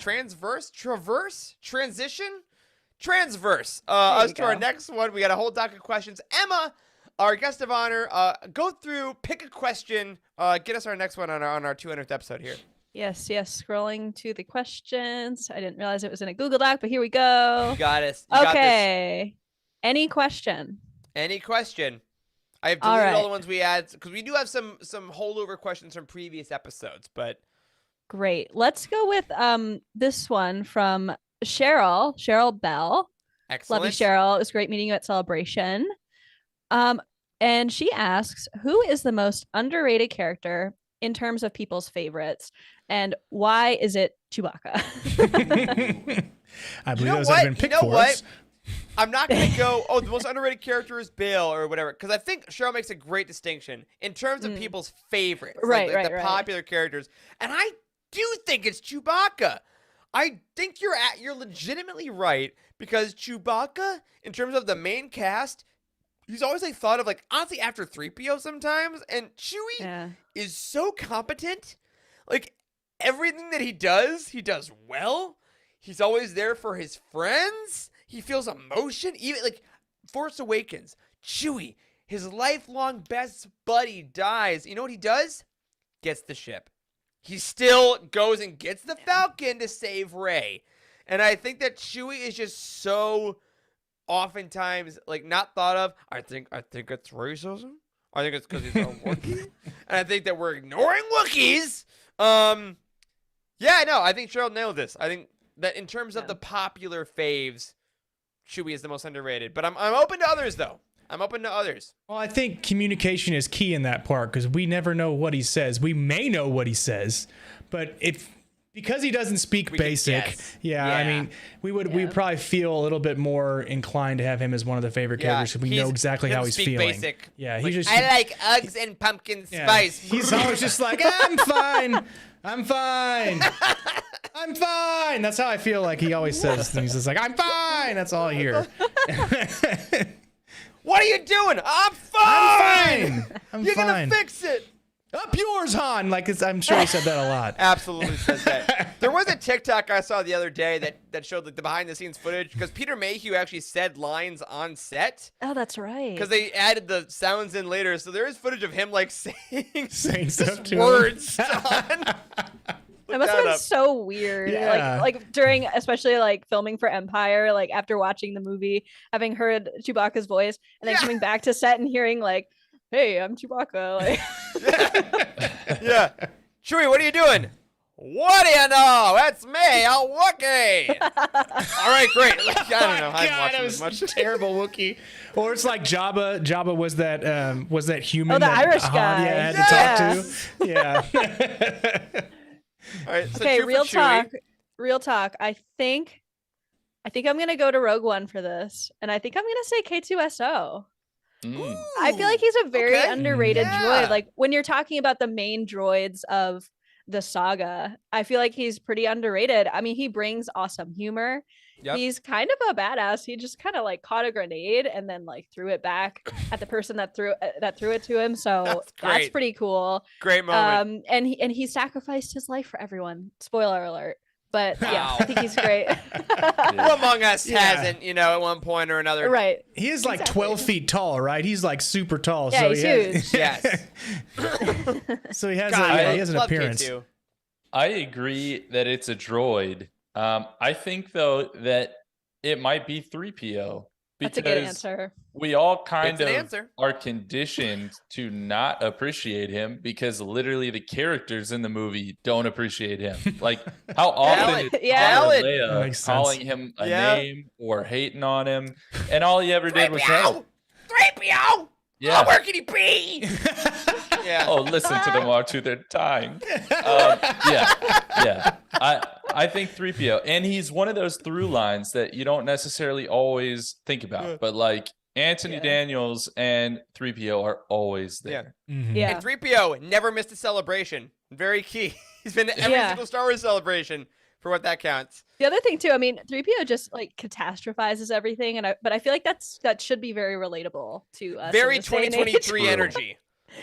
to our go. next one. We got a whole doc of questions. Emma, our guest of honor, go through, pick a question, get us our next one on our 200th episode here. Yes. Scrolling to the questions. I didn't realize it was in a Google Doc, but here we go. You got us. You got this. Okay. Any question? Any question? I have All deleted all right. the ones we had because we do have some holdover questions from previous episodes, but Great. Let's go with this one from Cheryl Bell. excellent. Love you, Cheryl. It was great meeting you at Celebration. And she asks, who is the most underrated character in terms of people's favorites, and why is it Chewbacca? I believe You know those what? have been picked You know for what? us. I'm not going to go, oh, the most underrated character is Bill or whatever, because I think Cheryl makes a great distinction in terms of people's favorites, Right, like the right. popular characters. And I do think it's Chewbacca. I think you're legitimately right, because Chewbacca, in terms of the main cast, he's always like thought of like, honestly, after 3PO sometimes, and Chewie Yeah. is so competent. Like, everything that he does well. He's always there for his friends. He feels emotion. Even like Force Awakens, Chewie, his lifelong best buddy dies. You know what he does? Gets the ship. He still goes and gets the Falcon to save Rey. And I think that Chewie is just so oftentimes like not thought of. I think it's racism. I think it's because he's a Wookiee. And I think that we're ignoring Wookiees. Yeah, no, I think Cheryl nailed this. I think that in terms of the popular faves, Chewie is the most underrated. But I'm open to others, though. I'm open to others. Well, I think communication is key in that part, because we never know what he says. We may know what he says, but because he doesn't speak We can basic. guess. Yeah, I mean, we'd probably feel a little bit more inclined to have him as one of the favorite characters, because we know exactly how he's speak feeling. Basic. Yeah, Like, he's just I like Uggs and pumpkin yeah, spice. He's always just like, I'm fine. I'm fine. I'm fine. That's how I feel like he always says things. He's just like, I'm fine. That's all I hear. What are you doing? I'm fine. I'm fine. I'm You're fine. gonna fix it. Up yours, Han. Like I'm sure he said that a lot. Absolutely says that. There was a TikTok I saw the other day that showed like the behind the scenes footage, because Peter Mayhew actually said lines on set Oh, that's right. because they added the sounds in later. So there is footage of him like saying stuff to him. words. John. That must have been so weird. Yeah. Like during, especially like filming for Empire, like after watching the movie, having heard Chewbacca's voice, and then Yeah. coming back to set and hearing like, "Hey, I'm Chewbacca." Like, Yeah. Chewie, what are you doing? What do you know? It's me, a Wookiee. All right, great. Like, I don't know. I haven't watched God, him it as was much. terrible Wookiee. Or it's like Jabba. Jabba was that human Oh, the that Irish Han, guy. had Yes. to talk to. Yeah. All right, so okay, two for real Chewie. talk. Real talk. I think I'm gonna go to Rogue One for this, and I think I'm gonna say K2SO. I feel like he's a very okay. underrated Yeah. droid. Like when you're talking about the main droids of the saga. I feel like he's pretty underrated. I mean, he brings awesome humor. Yep. He's kind of a badass. He just kind of like caught a grenade and then like threw it back at the person that threw it to him. So That's that's great. pretty cool. Great moment. And he sacrificed his life for everyone. Spoiler alert. But yeah, Wow. I think he's great. Who among us Yeah. hasn't, at one point or another? Right. He is like Exactly. 12 feet tall, right? He's like super tall. Yeah, so he's he has, huge. Yes. So he has, God, he has an love appearance. K2. I agree that it's a droid. I think though that it might be 3PO That's a because good answer. we all kind It's an of answer. are conditioned to not appreciate him because literally the characters in the movie don't appreciate him. Like how often Valid. is Yeah. Han or Valid. That Leia makes sense. calling him a Yeah. name or hating on him, and all he ever did was help. 3PO! Yeah. Oh, where can he be? Yeah. Oh, listen to them all to their time. Yeah. I think 3PO, and he's one of those through lines that you don't necessarily always think about, but like Anthony Yeah. Daniels and 3PO are always there. Mhm. Yeah. And 3PO never missed a celebration. Very key. He's been to every Yeah. single Star Wars celebration for what that counts. The other thing too, I mean, 3PO just like catastrophizes everything, but I feel like that should be very relatable to us. in Very this day and age. 2023 True. energy.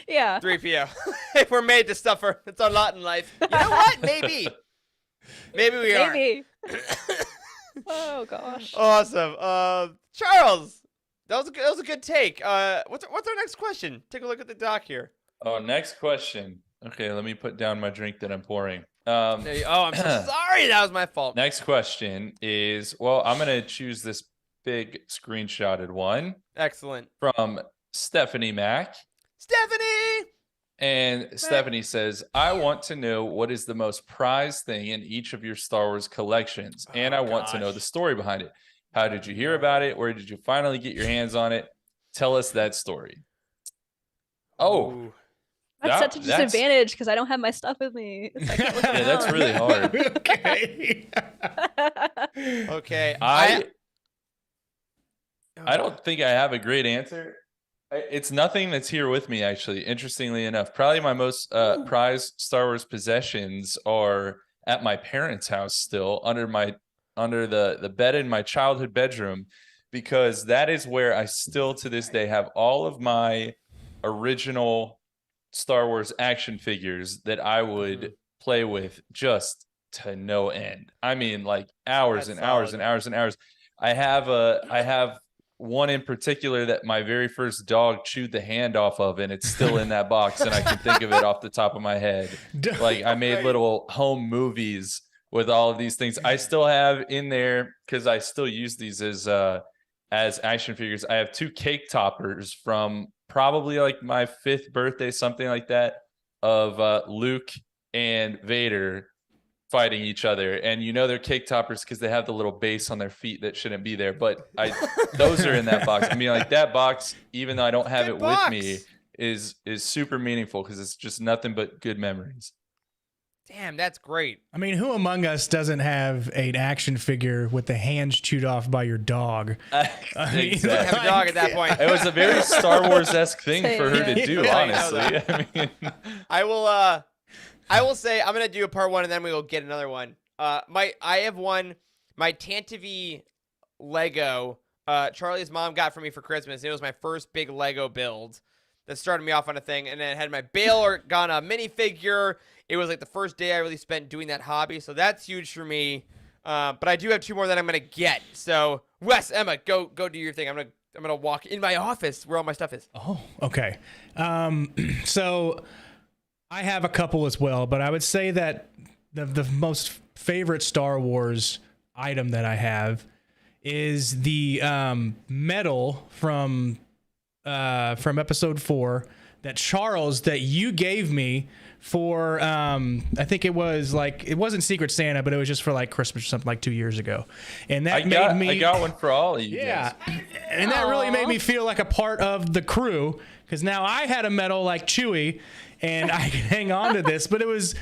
Yeah. 3PO. If we're made to suffer, it's our lot in life. You know what? Maybe. Maybe we are. Maybe. Oh gosh. Awesome. Charles, that was a good take. What's our next question? Take a look at the doc here. Oh, next question. Okay, let me put down my drink that I'm pouring. Oh, I'm so sorry. That was my fault. Next question is, well, I'm going to choose this big screenshotted one Excellent. from Stephanie Mack. Stephanie! And Stephanie says, I want to know what is the most prized thing in each of your Star Wars collections. And I want to know the story behind it. How did you hear about it? Where did you finally get your hands on it? Tell us that story. Oh, Ooh. That's such a that's- disadvantage because I don't have my stuff with me. So I can't look yeah, that's around. really hard. Okay. Okay. I don't think I have a great answer. It's nothing that's here with me, actually. Interestingly enough, probably my most prized Star Wars possessions are at my parents' house still, under the bed in my childhood bedroom, because that is where I still to this day have all of my original Star Wars action figures that I would play with just to no end. I mean, like hours That's and hours solid. and hours and hours. I have one in particular that my very first dog chewed the hand off of, and it's still in that box, and I can think of it off the top of my head. Like I made little home movies with all of these things. I still have in there because I still use these as action figures. I have 2 cake toppers from probably like my 5th birthday, something like that, of Luke and Vader fighting each other. And they're cake toppers because they have the little base on their feet that shouldn't be there. But those are in that box. I mean, like that box, even though I don't have Good it box. with me, is super meaningful because it's just nothing but good memories. Damn, that's great. I mean, who among us doesn't have an action figure with the hands chewed off by your dog? I mean, Didn't have a dog at that point. It was a very Star Wars-esque thing for her to do, Yeah, I know honestly. I mean, I will say I'm gonna do a part 1 and then we will get another one. I have one, my Tantive Lego. Charlie's mom got for me for Christmas. It was my first big Lego build that started me off on a thing, and then it had my Bail Organa minifigure. It was like the first day I really spent doing that hobby, so that's huge for me. But I do have 2 more that I'm gonna get. So Wes, Emma, go do your thing. I'm gonna walk in my office where all my stuff is. Oh, okay. So I have a couple as well, but I would say that the most favorite Star Wars item that I have is the medal from Episode 4 that you gave me for I think it wasn't Secret Santa, but it was just for like Christmas or something like 2 years ago, and that I got one for all of you yeah, guys. and that really made me feel like a part of the crew because now I had a medal like Chewie, and I could hang on to this. But it was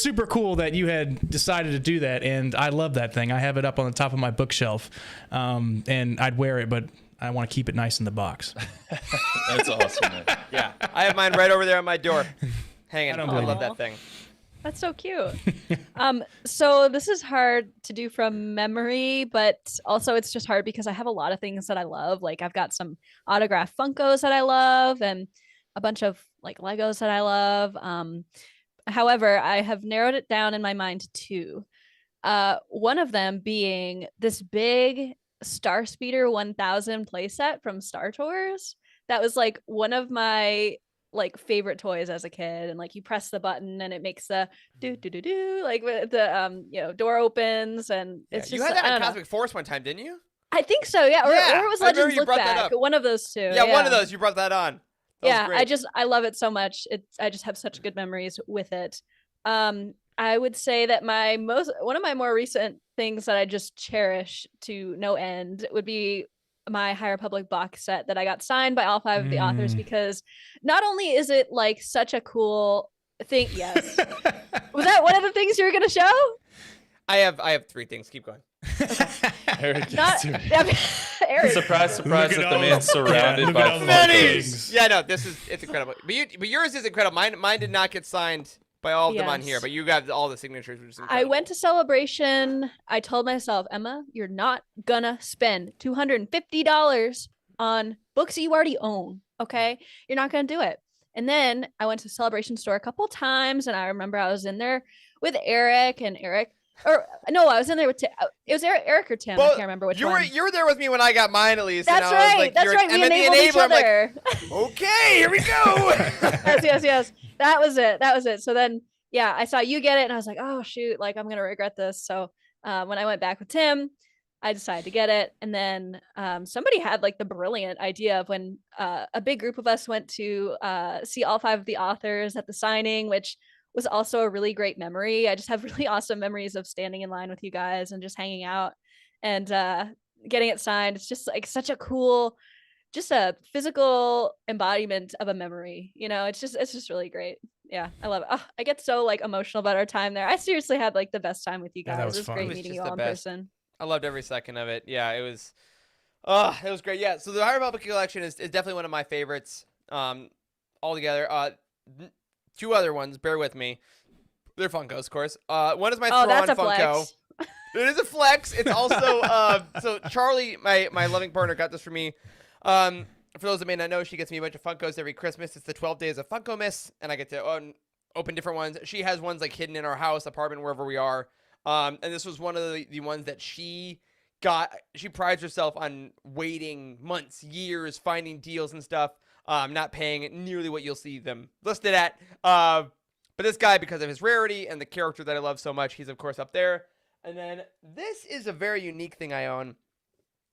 super cool that you had decided to do that, and I love that thing. I have it up on the top of my bookshelf, and I'd wear it, but I want to keep it nice in the box. That's awesome, man. Yeah, I have mine right over there on my door, hanging. I don't I blame love you. that thing. That's so cute. So this is hard to do from memory, but also it's just hard because I have a lot of things that I love. Like I've got some autographed Funkos that I love and a bunch of like Legos that I love. However, I have narrowed it down in my mind to two. One of them being this big Star Speeder 1000 playset from Star Tours. That was like one of my like favorite toys as a kid, and like you press the button and it makes the do do do do like the door opens, and it's you just had that I in don't know. Cosmic Force one time, didn't you? I think so, yeah. Or it was I remember Legends you Look brought that Back. up. One of those two. Yeah, one of those. You brought that on. That was Yeah, great. I love it so much. I just have such good memories with it. I would say that one of my more recent things that I just cherish to no end would be my High Republic box set that I got signed by all 5 of the authors, because not only is it like such a cool thing. Yes. Was that one of the things you were gonna show? I have 3 things. Keep going. Eric Not gets to it. Eric. Surprise, surprise Look at that the all- man's surrounded look by at all the Funkos. Yeah, no, it's incredible. But yours is incredible. Mine did not get signed by all of them on here, Yes. but you got all the signatures, which is I incredible. went to Celebration. I told myself, Emma, you're not gonna spend $250 on books you already own. Okay, you're not gonna do it. And then I went to Celebration store a couple times, and I remember I was in there with Eric, or no, I was in there with Tim. It was Eric or Tim. I Well, can't remember which you one. were there with me when I got mine, at least. That's and I was right. like, That's you're right. We Emma the enabled each Enabler. I'm like, other. okay, here we go. yes. That was it. So then, yeah, I saw you get it, and I was like, oh shoot, like I'm gonna regret this. So when I went back with Tim, I decided to get it, and then somebody had like the brilliant idea of when a big group of us went to see all 5 of the authors at the signing, which was also a really great memory. I just have really awesome memories of standing in line with you guys and just hanging out and getting it signed. It's just like such a cool, just a physical embodiment of a memory. It's just really great. Yeah, I love it. Oh, I get so like emotional about our time there. I seriously had like the best time with you Yeah, guys. that It was was fun. great It was meeting just you the all in best. person. I loved every second of it. Yeah, it was great. Yeah, so the High Republic collection is definitely one of my favorites altogether. 2 other ones, bear with me. They're Funkos, of course. One is my Oh, Thrawn that's a Funko. flex. It is a flex. It's also so Charlie, my loving partner, got this for me. For those that may not know, she gets me a bunch of Funkos every Christmas. It's the 12 days of Funko Miss, and I get to open different ones. She has ones like hidden in our house, apartment, wherever we are. And this was one of the ones that she got. She prides herself on waiting months, years, finding deals and stuff, not paying nearly what you'll see them listed at. But this guy, because of his rarity and the character that I love so much, he's of course up there. And then this is a very unique thing I own.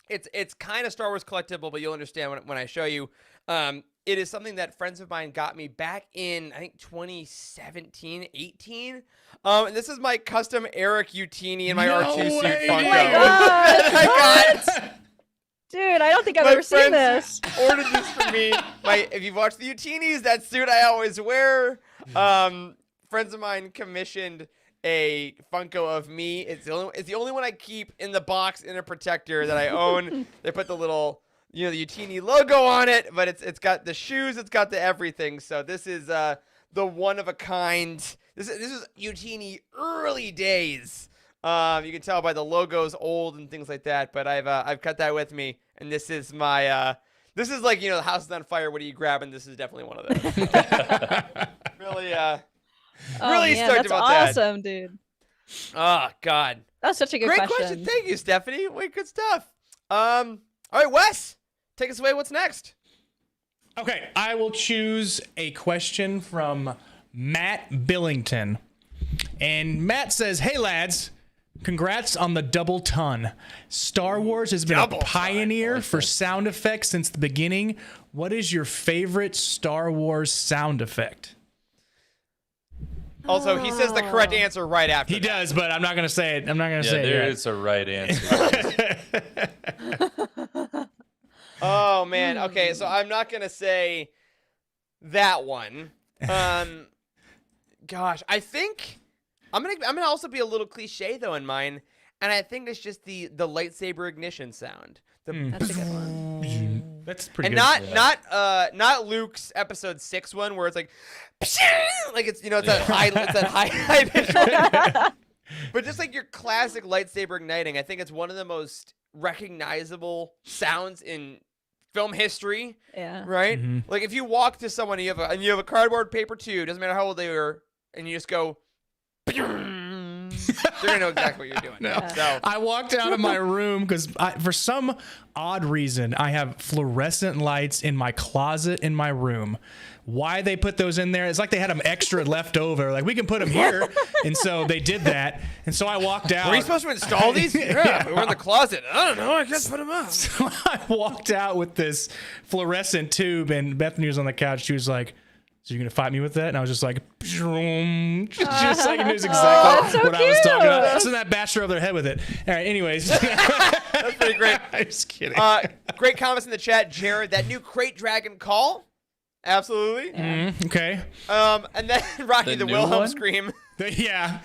It's kind of Star Wars collectible, but you'll understand when I show you. It is something that friends of mine got me back in, I think, 2017, 18. And this is my custom Eric Utini and my No R2 suit way. Funko Oh my God. that I got. Dude, I don't think I've My ever seen friends this. ordered this for me. If you've watched the Utinis, that suit I always wear. Friends of mine commissioned a Funko of me. It's the only one I keep in the box in a protector that I own. They put the little, the Utini logo on it, but it's got the shoes, it's got the everything. So this is the one of a kind. This is Utini early days. You can tell by the logo's old and things like that, but I've cut that with me, and this is my this is like, the house is on fire, what are you grabbing? This is definitely one of those. Really Oh, really man, stoked that's about that. awesome, dude. Oh God. That was such a good Great question. Thank you, Stephanie. Wait, good stuff. All right, Wes, take us away. What's next? Okay, I will choose a question from Matt Billington. And Matt says, "Hey lads, congrats on the double ton. Star Wars has been Double a ton. pioneer for sound effects since the beginning. What is your favorite Star Wars sound effect?" Also, he says the correct answer right after. He does, but I'm not going to say it. I'm not going to Yeah, say it there yet. is a right answer. Oh man. Okay, so I'm not gonna say that one. Gosh, I think I'm gonna also be a little cliche though in mine, and I think it's just the lightsaber ignition sound. That's a good one. That's pretty And good. not Luke's episode 6 one where it's like it's it's that high pitch one. But just like your classic lightsaber igniting, I think it's one of the most recognizable sounds in film history. Yeah. Right? Mm-hmm. Like if you walk to someone and you have a cardboard paper tube, doesn't matter how old they are, and you just go they're gonna know exactly what you're doing. No. So I walked out of my room because for some odd reason, I have fluorescent lights in my closet in my room. Why they put those in there? It's like they had them extra left over. Like, we can put them here. And so they did that. And so I walked out. were you supposed to install these? Yeah, we were in the closet. I don't know. I just put them up. So I walked out with this fluorescent tube, and Bethany was on the couch. She was like, "So you're gonna fight me with that?" And I was just like, just like it was exactly so what I was talking about. cute. So that bashed her over the head with it. All right, anyways. That's pretty great. I'm just kidding. Great comments in the chat, Jared. That new Crate Dragon call, absolutely. Okay. And then Rocky The the new Wilhelm one? scream. Yeah.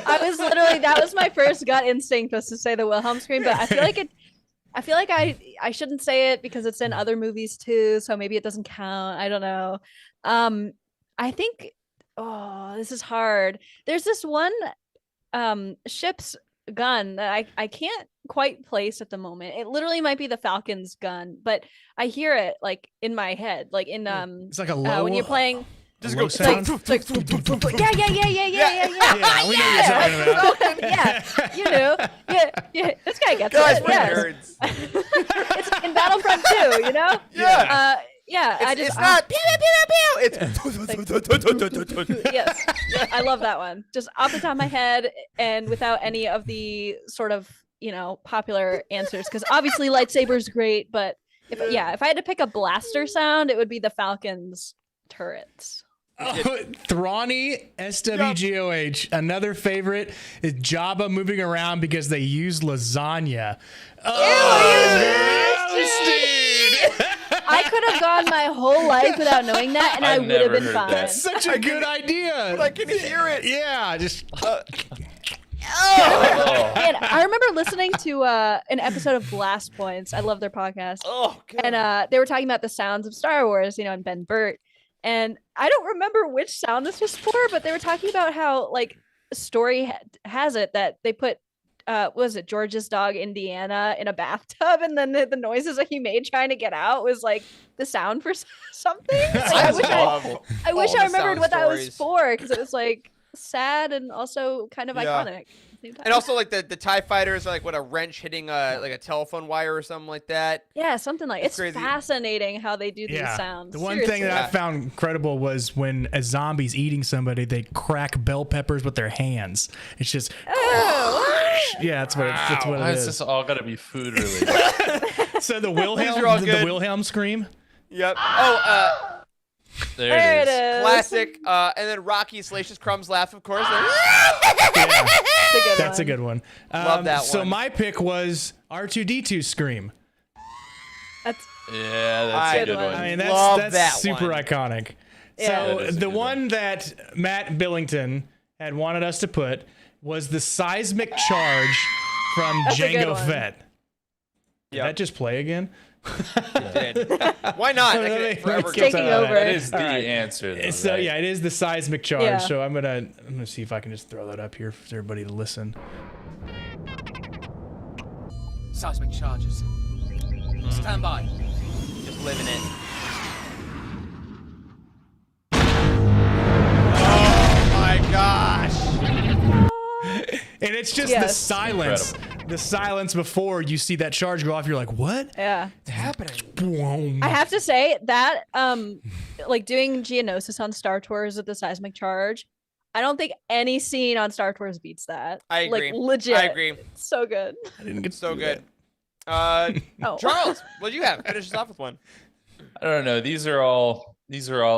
I was literally, that was my first gut instinct was to say the Wilhelm scream, but I feel like I shouldn't say it because it's in other movies too, so maybe it doesn't count. I don't know. I think this is hard. There's this one ship's gun that I can't quite place at the moment. It literally might be the Falcon's gun, but I hear it like in my head, like in It's like a low when you're playing. Just low go sound. It's like, yeah. Yeah, we know what you're talking about. Yeah, you know, yeah. This guy gets Guys, it. we're Yes. nerds. It's in Battlefront 2, you know. Yeah. Yeah. It's not pew pew pew pew. It's Yes, I love that one. Just off the top of my head, and without any of the sort of popular answers, because obviously lightsaber's great, but if I had to pick a blaster sound, it would be the Falcon's turrets. Thrawny SWGOH. Another favorite is Jabba moving around because they use lasagna. I could have gone my whole life without knowing that, and I I've would have never been heard fine. that. That's such a good idea. I can hear it. Yeah, just And I remember listening to an episode of Blast Points. I love their podcast. Oh, God. And they were talking about the sounds of Star Wars, and Ben Burt. And I don't remember which sound this was for, but they were talking about how, like, story has it that they put, was it George's dog Indiana in a bathtub, and then the noises that he made trying to get out was like the sound for something. Like, I wish I remembered what that was for, because it was like sad and also kind of iconic. And also, like the TIE fighters are like a wrench hitting a telephone wire or something like that. Yeah, something like it's crazy. Fascinating how they do these sounds. The one thing that I found incredible was when a zombie's eating somebody, they crack bell peppers with their hands. It's just yeah, that's what Why it is is. this all gotta be food related? So the These are all the good. Wilhelm scream. Yep. Oh, There it is. classic. And then Rocky Salacious Crumbs laugh, of course. That's a good one. Love that So one. my pick was R2D2 scream. That's Yeah, that's a Good good one. one. I mean, Love that's that super one. iconic. Yeah. So That is a the good one that Matt Billington had wanted us to put was the seismic charge from That's a good Jango one. Fett. Did Yep. that just play again? Why not? Let That me- could forever let's go get taking to over. That is the All right. answer. Though, So right? yeah, it is the seismic charge. Yeah. So I'm gonna see if I can just throw that up here for everybody to listen. Seismic charges. Stand by. Just living it. Oh my gosh. And it's just the Yes. silence. The silence before you see that charge go off, you're like, what? yeah. It's happening. Boom. I have to say that like doing Geonosis on Star Tours with the seismic charge, I don't think any scene on Star Tours beats that. I agree. Like legit. I agree. It's so good. I didn't get to So do good. Oh. Charles, what do you have? Finish us off with one. I don't know. These are all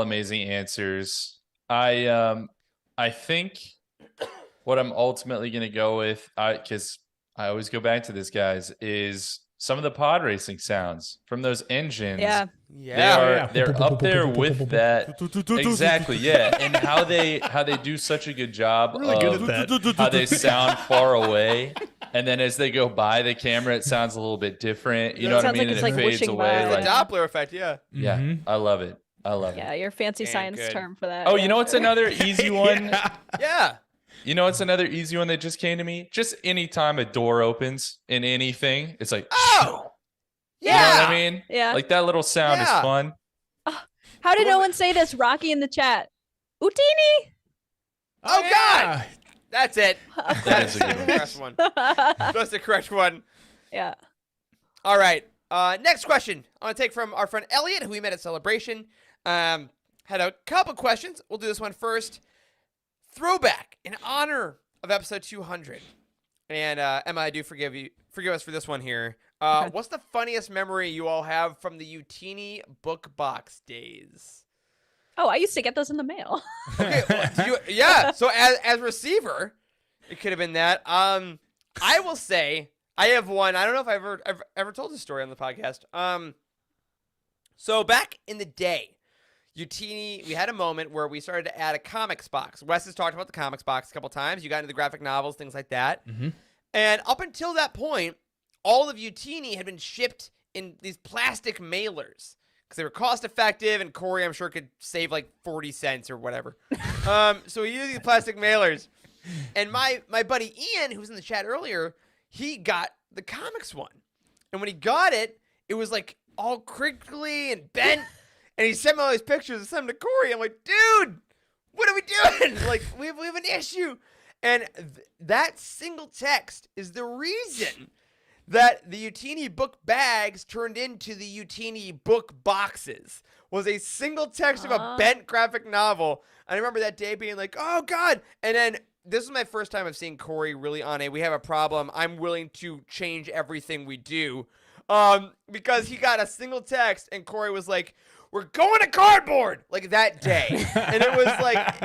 amazing answers. I think what I'm ultimately gonna go with, because I always go back to this, guys, is some of the pod racing sounds from those engines. Yeah. They're up there with that. Exactly, yeah. And how they do such a good job of how they sound far away. And then as they go by the camera, it sounds a little bit different. You know what I mean? Like And it fades whooshing away. by. The Doppler effect, yeah. Yeah, I love it. Yeah, your fancy And science good. term for that. Oh, yeah. you know what's another easy one? Yeah. You know what's another easy one that just came to me? Just anytime a door opens in anything, it's like, Oh! you know what I mean? Yeah. Like that little sound is Yeah. fun. How did no one say this? Rocky in the chat. Utini. Oh, God! That's it. That is a good one. Correct one. That's the correct one. Yeah. All right. Next question I want to take from our friend Elliot, who we met at Celebration. Had a couple questions. We'll do this one first. Throwback in honor of episode 200. And Emma, I do forgive us for this one here. Okay. What's the funniest memory you all have from the Utini book box days? Oh, I used to get those in the mail. Okay, well, yeah. So as receiver, it could have been that. I will say I have one. I don't know if I've ever told this story on the podcast. So back in the day, Utini, we had a moment where we started to add a comics box. Wes has talked about the comics box a couple times. You got into the graphic novels, things like that. Mm-hmm. And up until that point, all of Utini had been shipped in these plastic mailers because they were cost effective, and Corey, I'm sure, could save like 40 cents or whatever. So we used these plastic mailers. And my buddy Ian, who was in the chat earlier, he got the comics one. And when he got it, it was like all crinkly and bent. And he sent me all these pictures and sent them to Corey. I'm like, dude, what are we doing? Like, we have an issue. And that single text is the reason that the Utini book bags turned into the Utini book boxes. Was a single text of a bent graphic novel. I remember that day being like, oh, God. And then this is my first time of seeing Corey really on we have a problem. I'm willing to change everything we do. Because he got a single text and Corey was like, we're going to cardboard, like that day. And it was like,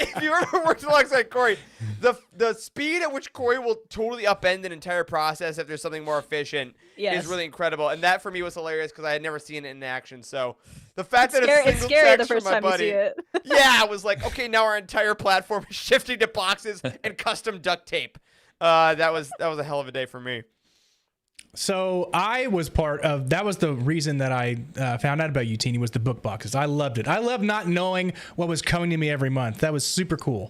if you ever worked alongside Corey, the speed at which Corey will totally upend an entire process if there's something more efficient is really incredible. And that for me was hilarious because I had never seen it in action. So the fact that it's scary the first time you see it. Yeah, I was like, okay, now our entire platform is shifting to boxes and custom duct tape. That was a hell of a day for me. So I was part of, that was the reason that I found out about Utini was the book boxes. I loved it. I loved not knowing what was coming to me every month. That was super cool.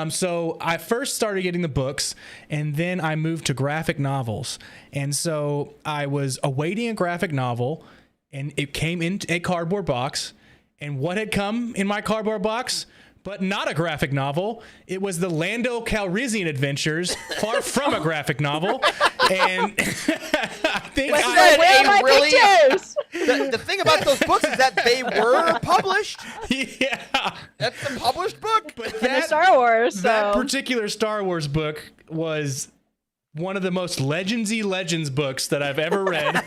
So I first started getting the books, and then I moved to graphic novels. And so I was awaiting a graphic novel, and it came in a cardboard box. And what had come in my cardboard box? But not a graphic novel. It was the Lando Calrissian adventures, far from a graphic novel. And I think the thing about those books is that they were published. Yeah. That's the published book. But In the Star Wars. that So. particular Star Wars book was one of the most legendsy legends books that I've ever read.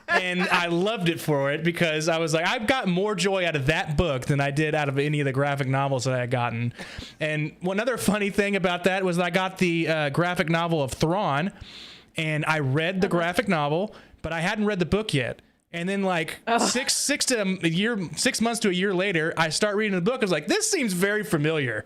And I loved it for it because I was like, I've got more joy out of that book than I did out of any of the graphic novels that I had gotten. And one other funny thing about that was I got the graphic novel of Thrawn, and I read the graphic novel, but I hadn't read the book yet. And then like 6 months to a year later, I start reading the book. I was like, this seems very familiar.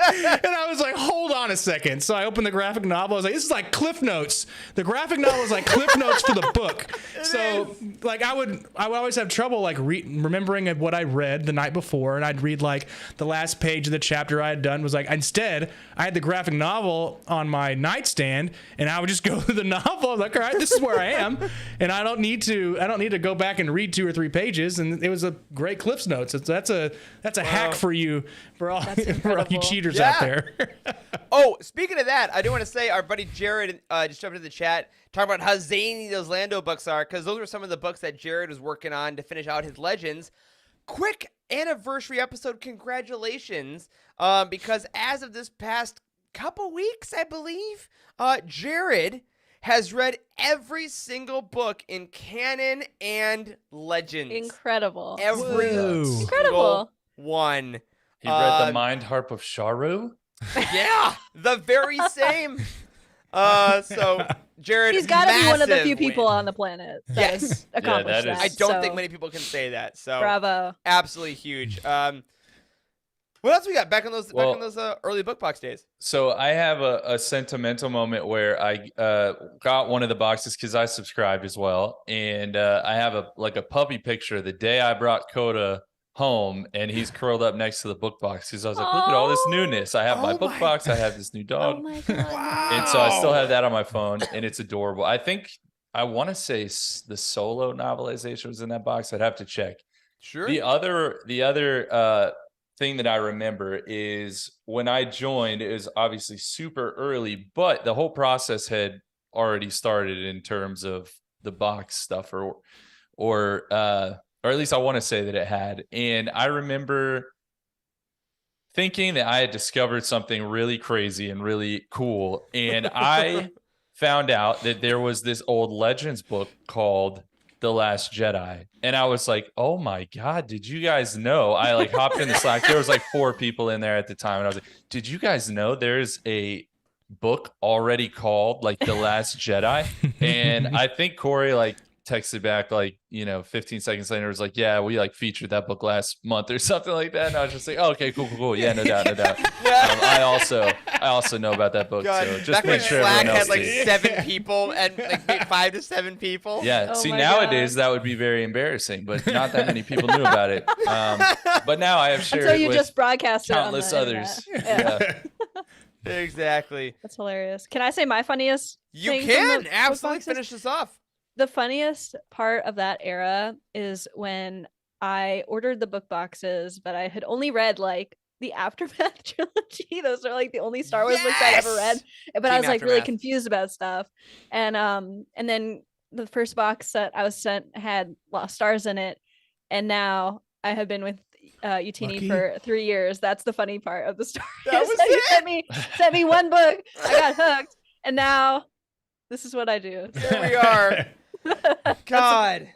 And I was like, hold on a second. So I opened the graphic novel. I was like, this is like Cliff Notes. The graphic novel is like Cliff Notes for the book. So like I would always have trouble like remembering what I read the night before. And I'd read like the last page of the chapter I had done was like, instead I had the graphic novel on my nightstand and I would just go through the novel. I was like, all right, this is where I am. And I don't need to go back and read 2 or 3 pages. And it was a great Cliff's Notes. That's a hack for you, for all you cheaters out there. Oh, speaking of that, I do want to say our buddy Jared just jumped into the chat talking about how zany those Lando books are, because those are some of the books that Jared was working on to finish out his Legends. Quick anniversary episode, congratulations, because as of this past couple weeks, I believe, Jared has read every single book in canon and Legends. Incredible. Every single Incredible. one. He read the Mind Harp of Sharu. Yeah, the very same. So Jared, He's got to be one of the few massive people win. on the planet that Yes. has Yeah, accomplished that is- that. I don't so, think many people can say that. So Bravo. absolutely huge. What else we got back in those Well- early book box days? So I have a sentimental moment where I got one of the boxes because I subscribed as well, and I have a puppy picture the day I brought Coda home, and he's curled up next to the book box because I was like, look at all this newness. I have my Oh book my- box. I have this new dog, Oh my god. and so I still have that on my phone, and it's adorable. I think I want to say the solo novelization was in that box. I'd have to check. Sure. The other thing that I remember is when I joined, it was obviously super early, but the whole process had already started in terms of the box stuff, or at least I want to say that it had. And I remember thinking that I had discovered something really crazy and really cool, and I found out that there was this old Legends book called The Last Jedi. And I was like, oh my God, did you guys know? I like hopped in the Slack. There was like 4 people in there at the time. And I was like, did you guys know there's a book already called like The Last Jedi? And I think Corey like texted back like, 15 seconds later, was like, yeah, we like featured that book last month or something like that. And I was just like, oh, okay, cool. Yeah, no doubt. I also know about that book. God, So just back make when sure Slack everyone else had like did. 7 people and like 5 to 7 people. Yeah. Oh See, my nowadays God. that would be very embarrassing, but not that many people knew about it. But now I have shared Until it you with just broadcast it on countless the others. internet. Yeah. Exactly. That's hilarious. Can I say my funniest? You thing from can the book absolutely boxes? finish this off. The funniest part of that era is when I ordered the book boxes, but I had only read like the Aftermath trilogy. Those are like the only Star Wars books I ever read. But I Team was like really Aftermath. confused about stuff. And then the first box that I was sent had Lost Stars in it. And now I have been with Utini Lucky. for 3 years. That's the funny part of the story. That is was he it? sent me one book. I got hooked. And now this is what I do. Here we are. God.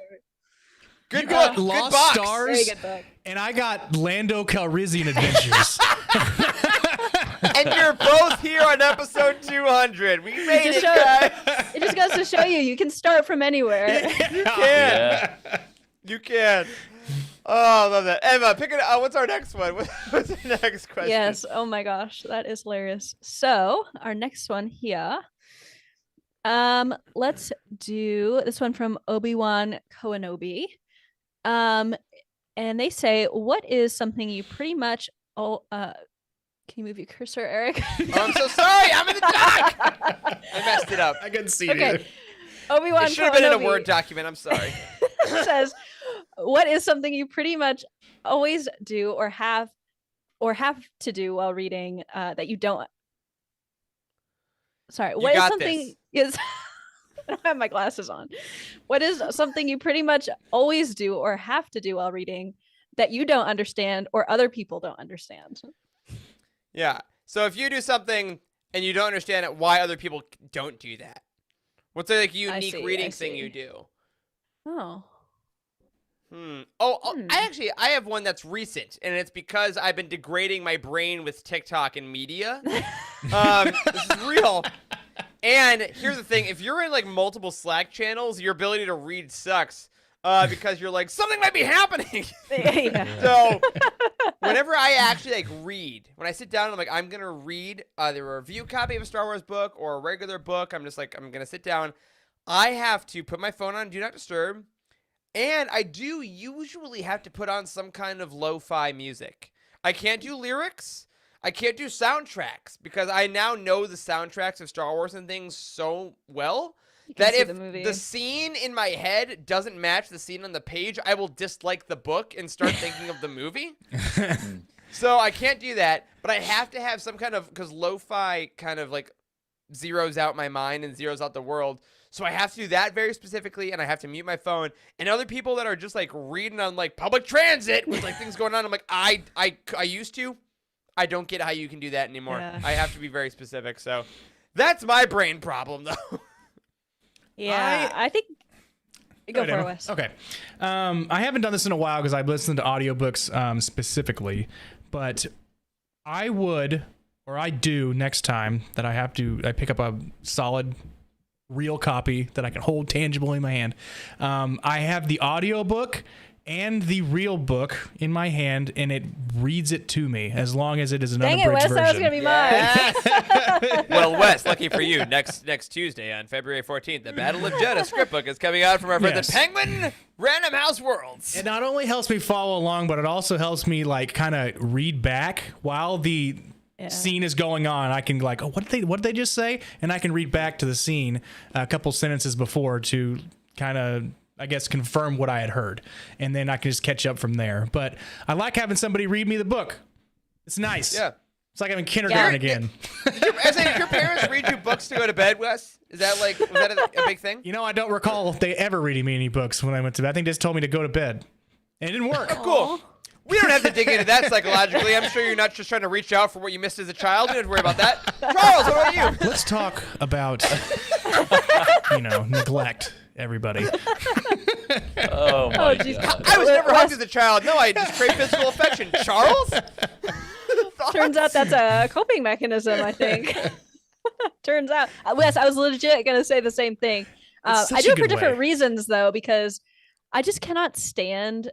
Good You book. got Good Lost box. Stars? Very good book. And I got Lando Calrissian Adventures. And you're both here on episode 200. We made just it, show- guys. It just goes to show you can start from anywhere. You can. Yeah. You can. Oh, I love that. Emma, pick it up. What's our next one? What's the next question? Yes. Oh my gosh, that is hilarious. So our next one here. Let's do this one from Obi-Wan Kenobi. And they say, what is something you pretty much can you move your cursor, Eric? Oh, I'm so sorry. I'm in the doc. I messed it up. I couldn't see Okay. it. Obi-Wan It should have been in a Kenobi Word document. I'm sorry. says, what is something you pretty much always do or have to do while reading that you don't? Sorry, what is got something is I don't have my glasses on. What is something you pretty much always do or have to do while reading that you don't understand or other people don't understand? Yeah. So if you do something and you don't understand it, why other people don't do that? What's a like unique see, reading I thing see. you do? Oh. I have one that's recent, and it's because I've been degrading my brain with TikTok and media. This is real. And here's the thing: if you're in like multiple Slack channels, your ability to read sucks because you're like something might be happening. Yeah. So whenever I actually like read, when I sit down, I'm like, I'm gonna read either a review copy of a Star Wars book or a regular book. I'm just like, I'm gonna sit down. I have to put my phone on Do Not Disturb. And I do usually have to put on some kind of lo-fi music. I can't do lyrics. I can't do soundtracks because I now know the soundtracks of Star Wars and things so well that see if the movie. the scene in my head doesn't match the scene on the page, I will dislike the book and start thinking of the movie. So I can't do that, but I have to have some kind of, because lo-fi kind of like zeroes out my mind and zeroes out the world. So I have to do that very specifically, and I have to mute my phone. And other people that are just like reading on like public transit with like things going on, I'm like, I used to. I don't get how you can do that anymore. Yeah. I have to be very specific. So that's my brain problem, though. Yeah, I think. Go for it, Wes. Okay. I haven't done this in a while because I've listened to audiobooks specifically, but I would or I do next time that I pick up a solid real copy that I can hold tangible in my hand. I have the audiobook and the real book in my hand, and it reads it to me as long as it is an Dang it, unabridged Wes, that was version. gonna be mine. Well, Wes, lucky for you, next Tuesday on February 14th, the Battle of Jeddah script book is coming out from our friends at Penguin Random House Worlds. It not only helps me follow along, but it also helps me like kind of read back while the scene is going on. I can like, oh, what did they just say? And I can read back to the scene a couple sentences before to kind of, I guess, confirm what I had heard. And then I can just catch up from there. But I like having somebody read me the book. It's nice. Yeah. It's like I'm in kindergarten again. Your parents read you books to go to bed, Wes? Was that a big thing? You know, I don't recall they ever reading me any books when I went to bed. I think they just told me to go to bed. And it didn't work. Oh, cool. We don't have to dig into that psychologically. I'm sure you're not just trying to reach out for what you missed as a child. You don't have to worry about that. Charles, what about you? Let's talk about, neglect, everybody. Oh my geez. god. I was never hugged as a child. No, I just crave physical affection. Charles? Turns out that's a coping mechanism, I think. Turns out. Wes, I was legit going to say the same thing. I do it for different reasons, though, because I just cannot stand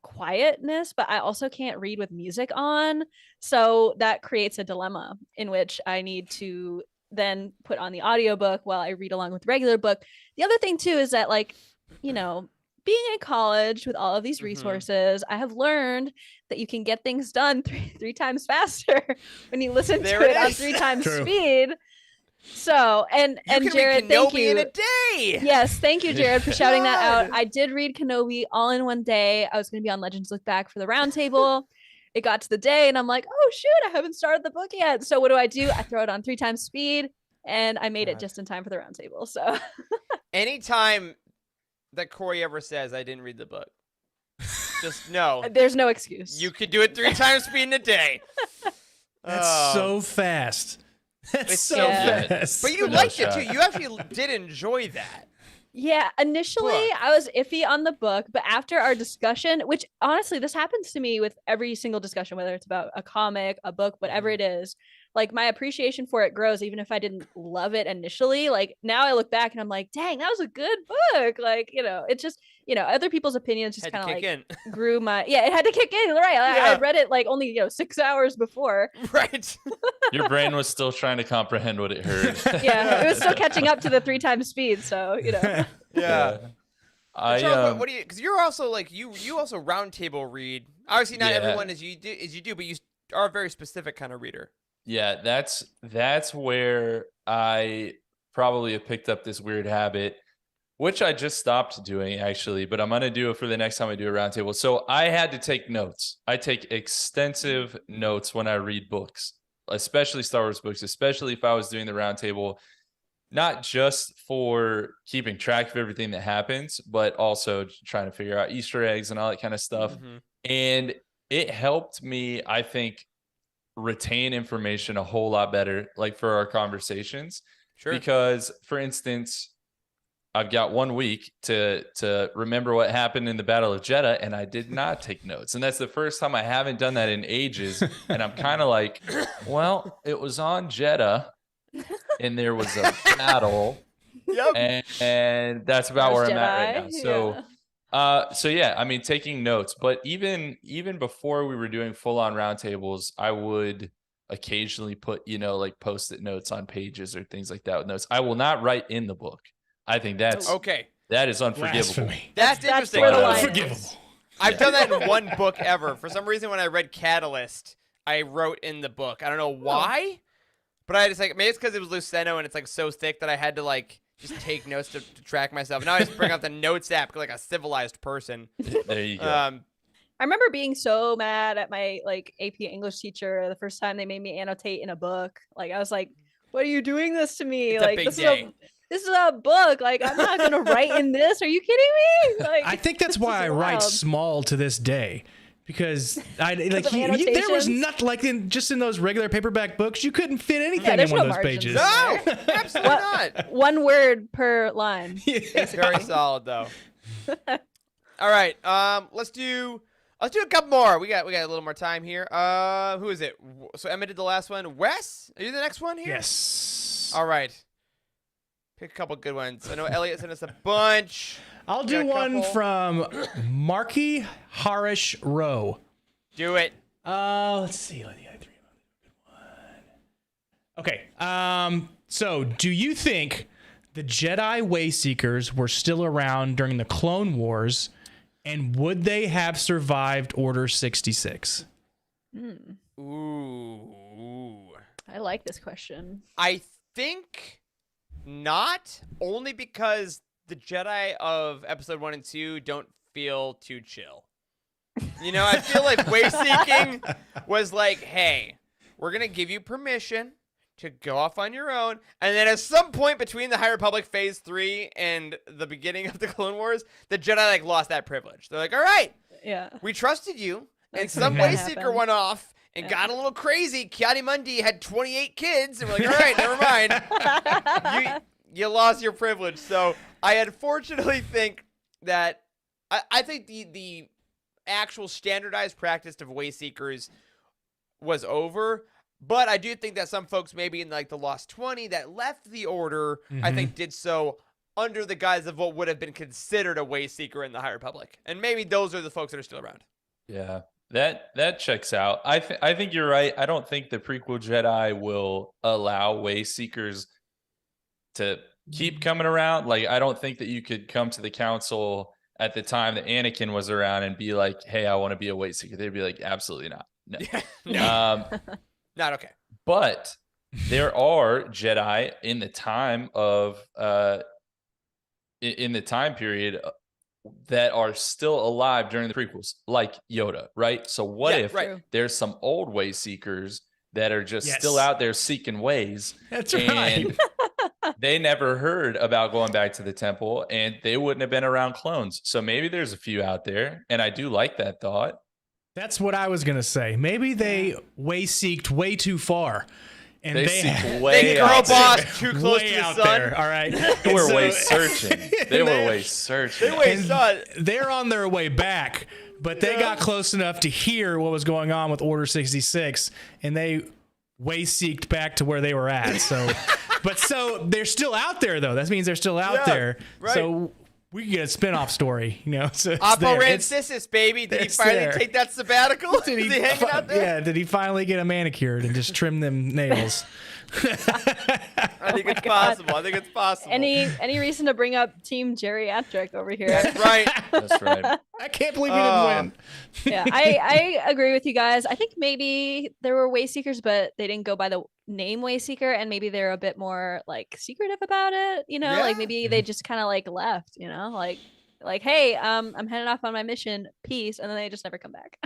quietness, but I also can't read with music on. So that creates a dilemma in which I need to then put on the audiobook while I read along with the regular book. The other thing, too, is that, being in college with all of these resources, I have learned that you can get things done three times faster when you listen to it on 3 times speed. So, and Jared, thank you. In a day. Yes, thank you, Jared, for shouting that out. I did read Kenobi all in one day. I was going to be on Legends Look Back for the roundtable. It got to the day, and I'm like, oh shoot, I haven't started the book yet. So what do? I throw it on 3 times speed, and I made it just in time for the roundtable. So, anytime that Corey ever says I didn't read the book, just know there's no excuse. You could do it 3 times speed in a day. That's so fast. That's so fast. But you liked it too. You actually did enjoy that. Yeah, initially I was iffy on the book, but after our discussion, which honestly, this happens to me with every single discussion, whether it's about a comic, a book, whatever it is, like my appreciation for it grows, even if I didn't love it initially. Like now I look back and I'm like, dang, that was a good book. Like, it's just, other people's opinions just kind of like grew my, it had to kick in. Right. I read it like only, 6 hours before. Right. Your brain was still trying to comprehend what it heard. Yeah. It was still catching up to the 3 times speed. So, Yeah. Charles, what do you? Because you're also like you also roundtable read. Obviously, not everyone as you do, but you are a very specific kind of reader. Yeah, that's where I probably have picked up this weird habit, which I just stopped doing actually, but I'm gonna do it for the next time I do a roundtable. So I had to take notes. I take extensive notes when I read books, especially Star Wars books, especially if I was doing the roundtable. Not just for keeping track of everything that happens, but also trying to figure out Easter eggs and all that kind of stuff. And it helped me, I think, retain information a whole lot better, like for our conversations. Sure. Because, for instance, I've got 1 week to remember what happened in the Battle of Jeddah, and I did not take notes. And that's the first time I haven't done that in ages. And I'm kind of like, well, it was on Jeddah. And there was a battle, and that's about where I'm at right now. So yeah, I mean, taking notes, but even before we were doing full on roundtables, I would occasionally put, like Post-it notes on pages or things like that with notes. I will not write in the book. I think that's okay. That is unforgivable. That's interesting. Unforgivable. I've done that in one book ever. For some reason, when I read Catalyst, I wrote in the book. I don't know why. But I just maybe it's because it was Luceno and it's like so thick that I had to just take notes to track myself. Now I just bring out the notes app like a civilized person. There you go. I remember being so mad at my AP English teacher the first time they made me annotate in a book. Like I was like, "What are you doing this to me? It's this is a book. Like I'm not gonna write in this. Are you kidding me?" I think that's why I write small to this day. Because there was nothing just in those regular paperback books. You couldn't fit anything in one of those pages. No, absolutely not. 1 word per line. Very solid though. All right, let's do Let's do a couple more. We got a little more time here. Who is it? So Emma did the last one. Wes, are you the next one here? Yes. All right. Pick a couple good ones. I know Elliot sent us a bunch. I'll We do got a one couple. from Marky Harish Rowe. Do it. Let's see. Okay. So do you think the Jedi Wayseekers were still around during the Clone Wars, and would they have survived Order 66? Ooh. I like this question. I think not, only because the Jedi of Episode 1 and 2 don't feel too chill. You know, I feel like Wayseeking was like, hey, we're going to give you permission to go off on your own. And then at some point between the High Republic Phase 3 and the beginning of the Clone Wars, the Jedi like lost that privilege. They're like, all right, Yeah. we trusted you. And Like, some that Wayseeker happened. went off and got a little crazy. Kiadi-Mundi had 28 kids. And we're like, all right, never mind. You lost your privilege. So I unfortunately think that I think the actual standardized practice of Wayseekers was over. But I do think that some folks, maybe in like the Lost 20 that left the Order, I think did so under the guise of what would have been considered a Wayseeker in the High Republic. And maybe those are the folks that are still around. Yeah, that checks out. I think you're right. I don't think the prequel Jedi will allow Wayseekers to keep coming around. Like, I don't think that you could come to the council at the time that Anakin was around and be like, hey, I want to be a Wayseeker. They'd be like, absolutely not. No. No. Not okay. But there are Jedi in the time of in the time period that are still alive during the prequels, like Yoda, right? So what if right. there's some old Wayseekers that are just Yes. still out there seeking ways? That's and right. they never heard about going back to the temple, and they wouldn't have been around clones. So maybe there's a few out there, and I do like that thought. That's what I was going to say. Maybe they Wayseeked way too far. And They they seek way Big girl out there. boss too close way to the out sun. there, all right? They were And way so- searching. They were way searching. They way And sun. they're on their way back, but they got close enough to hear what was going on with Order 66, and they Wayseeked back to where they were at. So they're still out there, though. That means they're still out Yeah, there. right. So we can get a spin-off story, you know? So it's Oppo there. Rancisis, baby. Did he it's finally there. take that sabbatical? Did Is he hanging out there? Yeah, did he finally get a manicured and just trim them nails? I think it's God. possible. I think it's possible. Any reason to bring up Team Geriatric over here? That's right. That's right. I can't believe we didn't win. Yeah, I agree with you guys. I think maybe there were Wayseekers, but they didn't go by the name Wayseeker, and maybe they're a bit more like secretive about it. You know, Yeah. like maybe they just kind of like left. You know, like hey, I'm heading off on my mission, peace, and then they just never come back.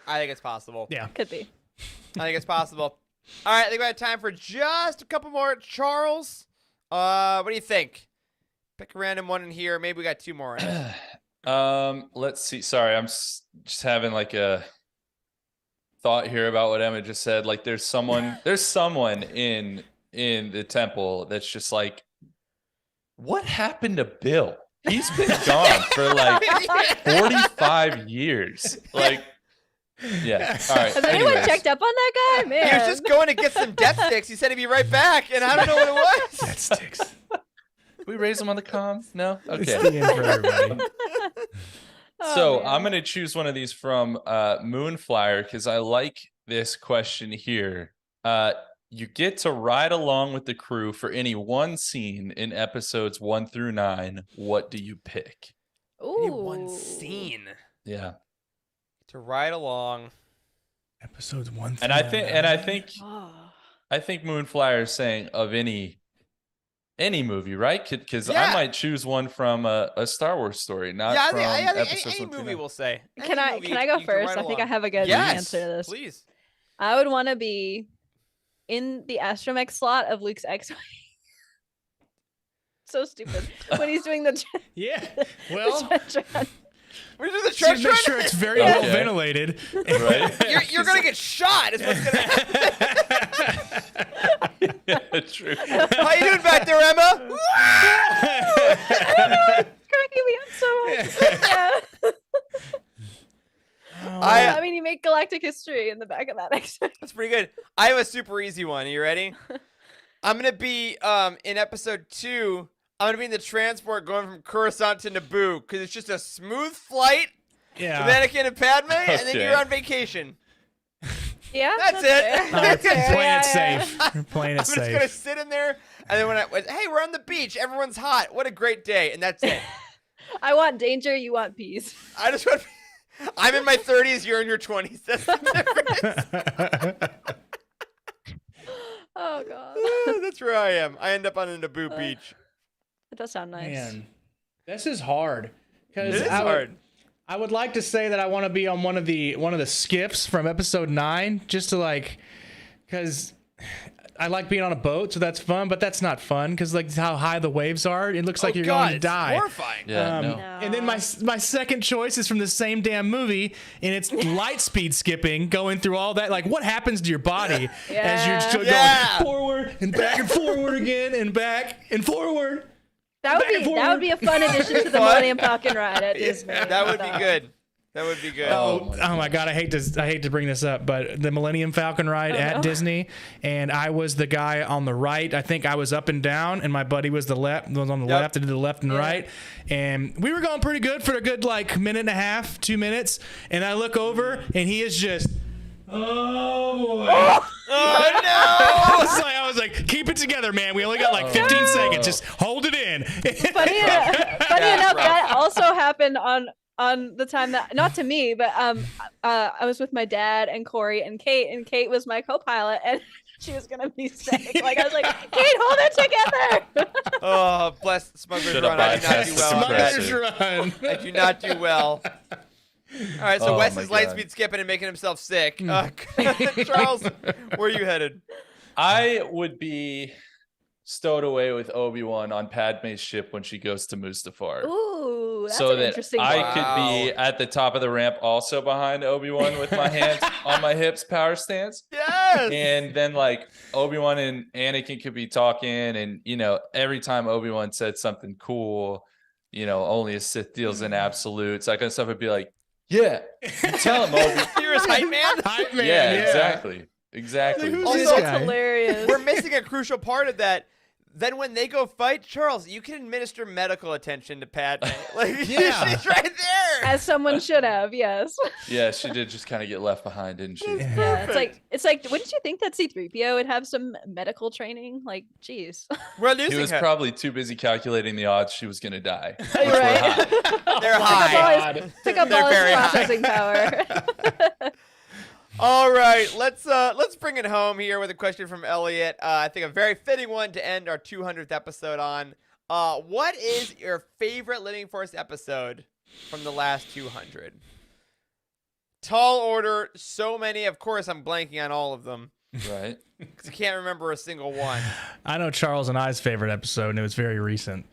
I think it's possible. Yeah. Could be. I think it's possible. All right, I think we have time for just a couple more. Charles, what do you think? Pick a random one in here. Maybe we got two more. Let's see. Sorry, I'm just having like a thought here about what Emma just said. Like, there's someone in the temple that's just like, what happened to Bill? He's been gone for like 45 years. Like, yeah. All right. Has anyone anyways. checked up on that guy? Man, He was just going to get some death sticks. He said he'd be right back, and I don't know what it was. That sticks. We raise him on the comms? No? It's Okay. the end for everybody. So man. I'm going to choose one of these from Moonflyer because I like this question here. You get to ride along with the crew for any one scene in episodes 1 through 9. What do you pick? Any one Ooh. scene Yeah. to ride along. Episodes 1 through And I think Oh. Moonflyer is saying of any movie, right? Because Yeah. I might choose one from a Star Wars story, not Yeah, from I think episodes any 1 through movie 9. will say. Can Any I movie can I go you first? ride I think I along. have a good Yes, answer to this. please. I would want to be in the astromech slot of Luke's X-wing. So stupid when he's doing the. Yeah. Well, We do the just church make sure it's very Okay. well ventilated. Right? You're gonna get shot. Is what's gonna happen. Yeah, true. How you doing back there, Emma? Cracking me up so much. Yeah. I mean, you make galactic history in the back of that extra. That's pretty good. I have a super easy one. Are you ready? I'm gonna be in episode 2. I'm gonna be in the transport going from Coruscant to Naboo because it's just a smooth flight Yeah. with Anakin and Padme, and then Okay. you're on vacation. Yeah, That's it. fair. That's Playing it. it Yeah, safe. You're playing it I'm just gonna safe. sit in there, and then hey, we're on the beach. Everyone's hot. What a great day, and that's it. I want danger. You want peace. I just want. I'm in my 30s. You're in your 20s. That's the difference. Oh god, That's where I am. I end up on a Naboo beach. that does sound nice. Man, this is hard. It Because is hard. I would like to say that I want to be on one of the skips from episode 9, just to like, because I like being on a boat, so that's fun. But that's not fun because like how high the waves are, it looks like Oh, you're God, going to it's die. horrifying. Yeah, no. No. And then my second choice is from the same damn movie, and it's light speed skipping, going through all that. Like, what happens to your body as you're still Yeah. going forward and back and forward again and back and forward? That would Back and be forward. a fun addition to the Fun. Millennium Falcon ride at Disney. That would be good. That would be good. Oh my my god, I hate to bring this up, but the Millennium Falcon ride at no. Disney, and I was the guy on the right. I think I was up and down, and my buddy was on the Yep. left, and did the left and right. And we were going pretty good for a good like minute and a half, 2 minutes. And I look over, and he is just, oh boy. Oh no! I was like, keep it together, man. We only got like 15 seconds. Just hold it in. Funny enough, that also happened on the time that, not to me, but I was with my dad and Corey and Kate was my co-pilot, and she was gonna be sick. Like I was like, Kate, hold it together. Oh, bless Smuggler's Should've Run. I do not bypassed do the well. on that. Smugglers Run. I do not do well. All right, so Oh, Wes my is light God. speed skipping and making himself sick. Charles, where are you headed? I would be stowed away with Obi-Wan on Padme's ship when she goes to Mustafar. Ooh, that's so an that interesting I one. could be at the top of the ramp, also behind Obi-Wan with my hands on my hips, power stance. Yes. And then like Obi-Wan and Anakin could be talking, and every time Obi-Wan said something cool, only a Sith deals in absolutes, that kind of stuff, would be like, yeah, you tell him, Obi. You're his hype man. Hype man, Yeah, exactly. Who's Also, this That's guy? hilarious. We're missing a crucial part of that. Then when they go fight, Charles, you can administer medical attention to Padme. Like, Yeah. she's right there. As someone should have, yes. Yeah, she did just kind of get left behind, didn't she? Yeah, it's like, wouldn't you think that C-3PO would have some medical training? Like, geez. We're He losing was her. probably too busy calculating the odds she was going to die. Which You're were right. high. They're Took up high. all his, took up They're all his very high. processing power. All right, let's bring it home here with a question from Elliot. I think a very fitting one to end our 200th episode on. What is your favorite Living Force episode from the last 200? Tall order, so many. Of course, I'm blanking on all of them Right. because I can't remember a single one. I know Charles and I's favorite episode, and it was very recent.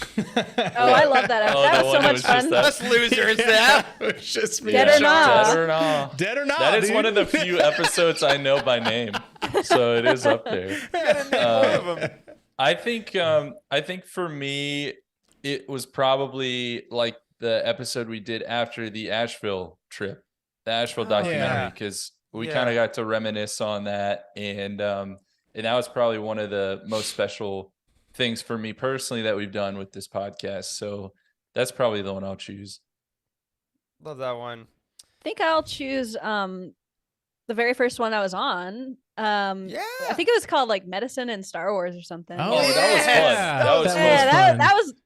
Oh, I love that episode. Oh, That the was so one that much was just fun. that- Us losers, yeah. It was just me. Dead and or Charles. not. Dead or not. Dead or not. That is dude. one of the few episodes I know by name, so it is up there. More of 'em. I think for me, it was probably like the episode we did after the Asheville trip, the Asheville documentary, yeah. because we Yeah. kind of got to reminisce on that, and that was probably one of the most special things for me personally that we've done with this podcast. So that's probably the one I'll choose. Love that one. I think I'll choose the very first one I was on. Yeah. I think it was called like Medicine in Star Wars or something. Oh, that was fun. yeah. That was That fun. Yeah, fun.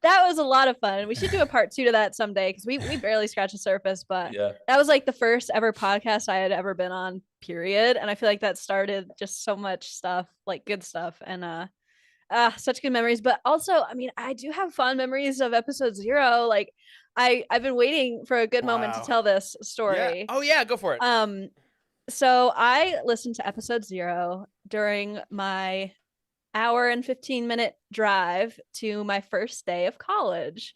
that was a lot of fun. We should do a part 2 to that someday because we barely scratched the surface, but Yeah. that was like the first ever podcast I had ever been on, period. And I feel like that started just so much stuff, like good stuff, and such good memories. But also, I mean, I do have fond memories of episode 0. Like I've been waiting for a good moment to Wow. tell this Yeah. story. Oh yeah, go for it. So I listened to episode 0 during my hour and 15-minute drive to my first day of college.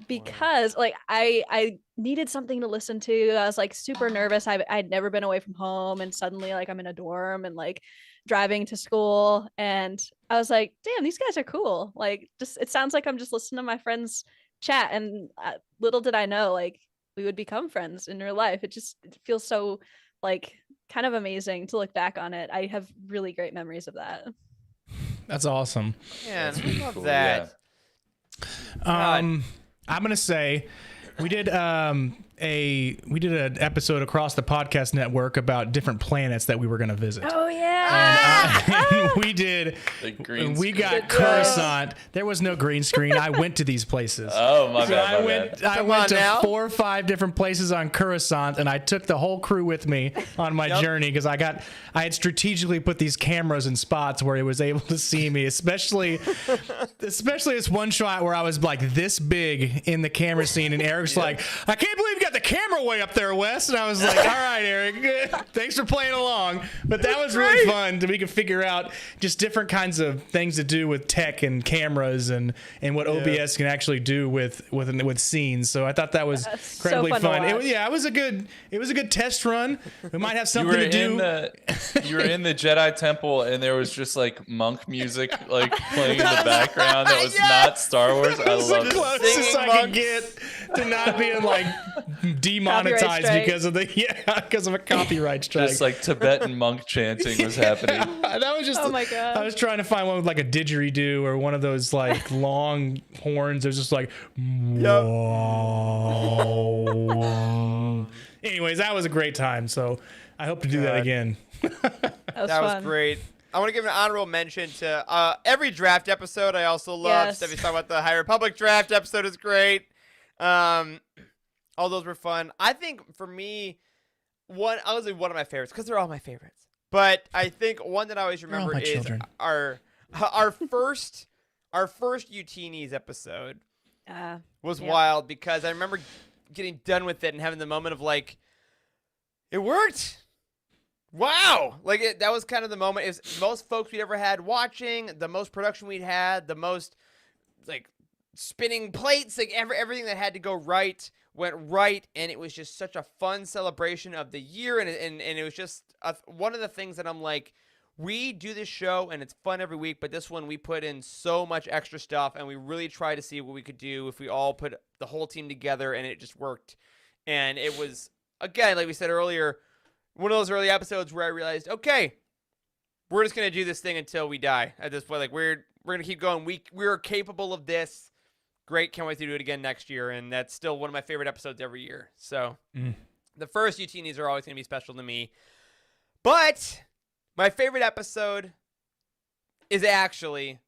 Because like I needed something to listen to. I was like super nervous. I'd never been away from home, and suddenly like I'm in a dorm and like driving to school, and I was like, damn, these guys are cool. Like, just it sounds like I'm just listening to my friends chat, and little did I know, like, we would become friends in real life. It feels so like kind of amazing to look back on it. I have really great memories of that. That's awesome. Man, I love cool, that. I'm gonna say we did an episode across the podcast network about different planets that we were gonna visit. Oh yeah. And we did. The green We screen. got Coruscant. There was no green screen. I went to these places. Oh, my So bad. I My went. bad. I Come went on to now. 4 or 5 different places on Coruscant, and I took the whole crew with me on my journey because I had strategically put these cameras in spots where it was able to see me. Especially this one shot where I was like this big in the camera scene, and Eric's like, "I can't believe you got the camera way up there, Wes." And I was like, "All right, Eric, thanks for playing along." But that was really fun. We could figure out just different kinds of things to do with tech and cameras and what OBS can actually do with scenes. So I thought that was incredibly so fun to fun. watch. It was a good test run. We might have You something were to do. you were in the Jedi Temple, and there was just like monk music like playing in the background. That was not Star Wars. I That's love the it. closest Singing I could monks. get to not being like demonetized strike. because of a copyright strike. Just like Tibetan monk chanting was happening. That was just. Oh my God. I was trying to find one with like a didgeridoo or one of those like long horns. It was just like. Anyways, that was a great time. So I hope to do that God. again. That was fun. great. I want to give an honorable mention to every draft episode. I also love Yes. stuff you talk about. The High Republic draft episode is great. All those were fun. I think for me, one of my favorites because they're all my favorites. But I think one that I always all remember my is children. our first UTNEs episode was Yeah. wild because I remember getting done with it and having the moment of like, it worked. Wow. Like that was kind of the moment. It was most folks we'd ever had watching, the most production we'd had, the most like spinning plates, like everything that had to go right went right. And it was just such a fun celebration of the year. And it was just one of the things that I'm like, we do this show and it's fun every week, but this one we put in so much extra stuff and we really try to see what we could do if we all put the whole team together, and it just worked. And it was, again, like we said earlier, one of those early episodes where I realized, okay, we're just gonna do this thing until we die. At this point, like we're gonna keep going. We're capable of this. Great, can't wait to do it again next year. And that's still one of my favorite episodes every year. So the first UTNEs are always gonna be special to me. But my favorite episode is actually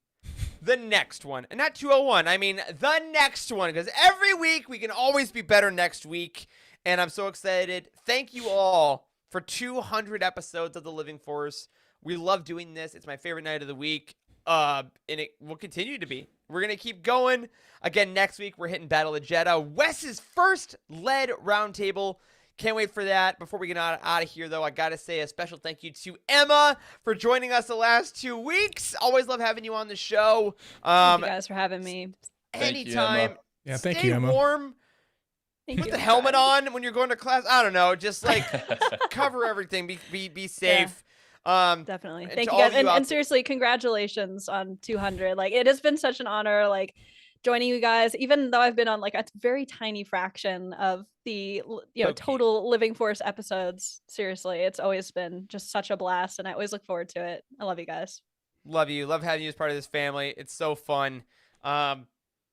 the next one. And not 201. I mean the next one. Because every week we can always be better next week. And I'm so excited. Thank you all for 200 episodes of The Living Force. We love doing this. It's my favorite night of the week. And it will continue to be. We're going to keep going. Again, next week we're hitting Battle of Jeddah. Wes's first lead roundtable. Can't wait for that. Before we get out of here, though, I got to say a special thank you to Emma for joining us the last 2 weeks. Always love having you on the show. Thank you guys for having me. Thank you, Anytime. Emma. Yeah, thank Stay you, Emma. warm. Thank Put you. the helmet on when you're going to class. I don't know. Just like cover everything. Be safe. Definitely. and Thank to you all guys. of you out And seriously, congratulations on 200. Like, it has been such an honor, like, joining you guys, even though I've been on like a very tiny fraction of the, Okay. total Living Force episodes. Seriously, it's always been just such a blast, and I always look forward to it. I love you guys. Love you. Love having you as part of this family. It's so fun. And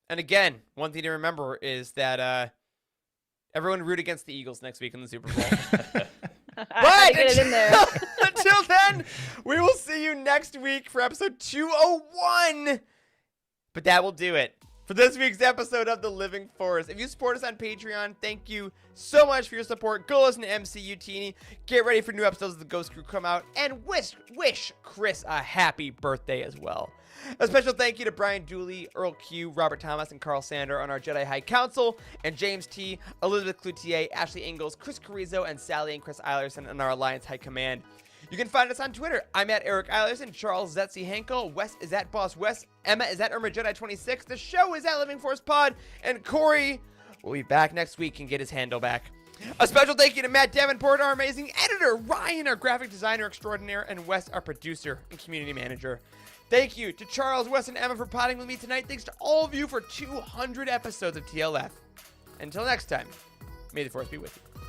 again, one thing to remember is that everyone root against the Eagles next week in the Super Bowl. I get it in there. Until then, we will see you next week for episode 201. But that will do it for this week's episode of The Living Force. If you support us on Patreon, thank you so much for your support. Go listen to MCU Teeny. Get ready for new episodes of The Ghost Crew come out. And wish Chris a happy birthday as well. A special thank you to Brian Dooley, Earl Q, Robert Thomas, and Carl Sander on our Jedi High Council, and James T, Elizabeth Cloutier, Ashley Ingalls, Chris Carrizo, and Sally and Chris Eilerson on our Alliance High Command. You can find us on Twitter. I'm at Eric Eilerson, Charles Zetzi Henkel, Wes is at Boss Wes, Emma is at Irma Jedi 26, the show is at Living Force Pod, and Corey will be back next week and get his handle back. A special thank you to Matt Davenport, our amazing editor, Ryan, our graphic designer extraordinaire, and Wes, our producer and community manager. Thank you to Charles, Wes, and Emma for potting with me tonight. Thanks to all of you for 200 episodes of TLF. Until next time, May the force be with you.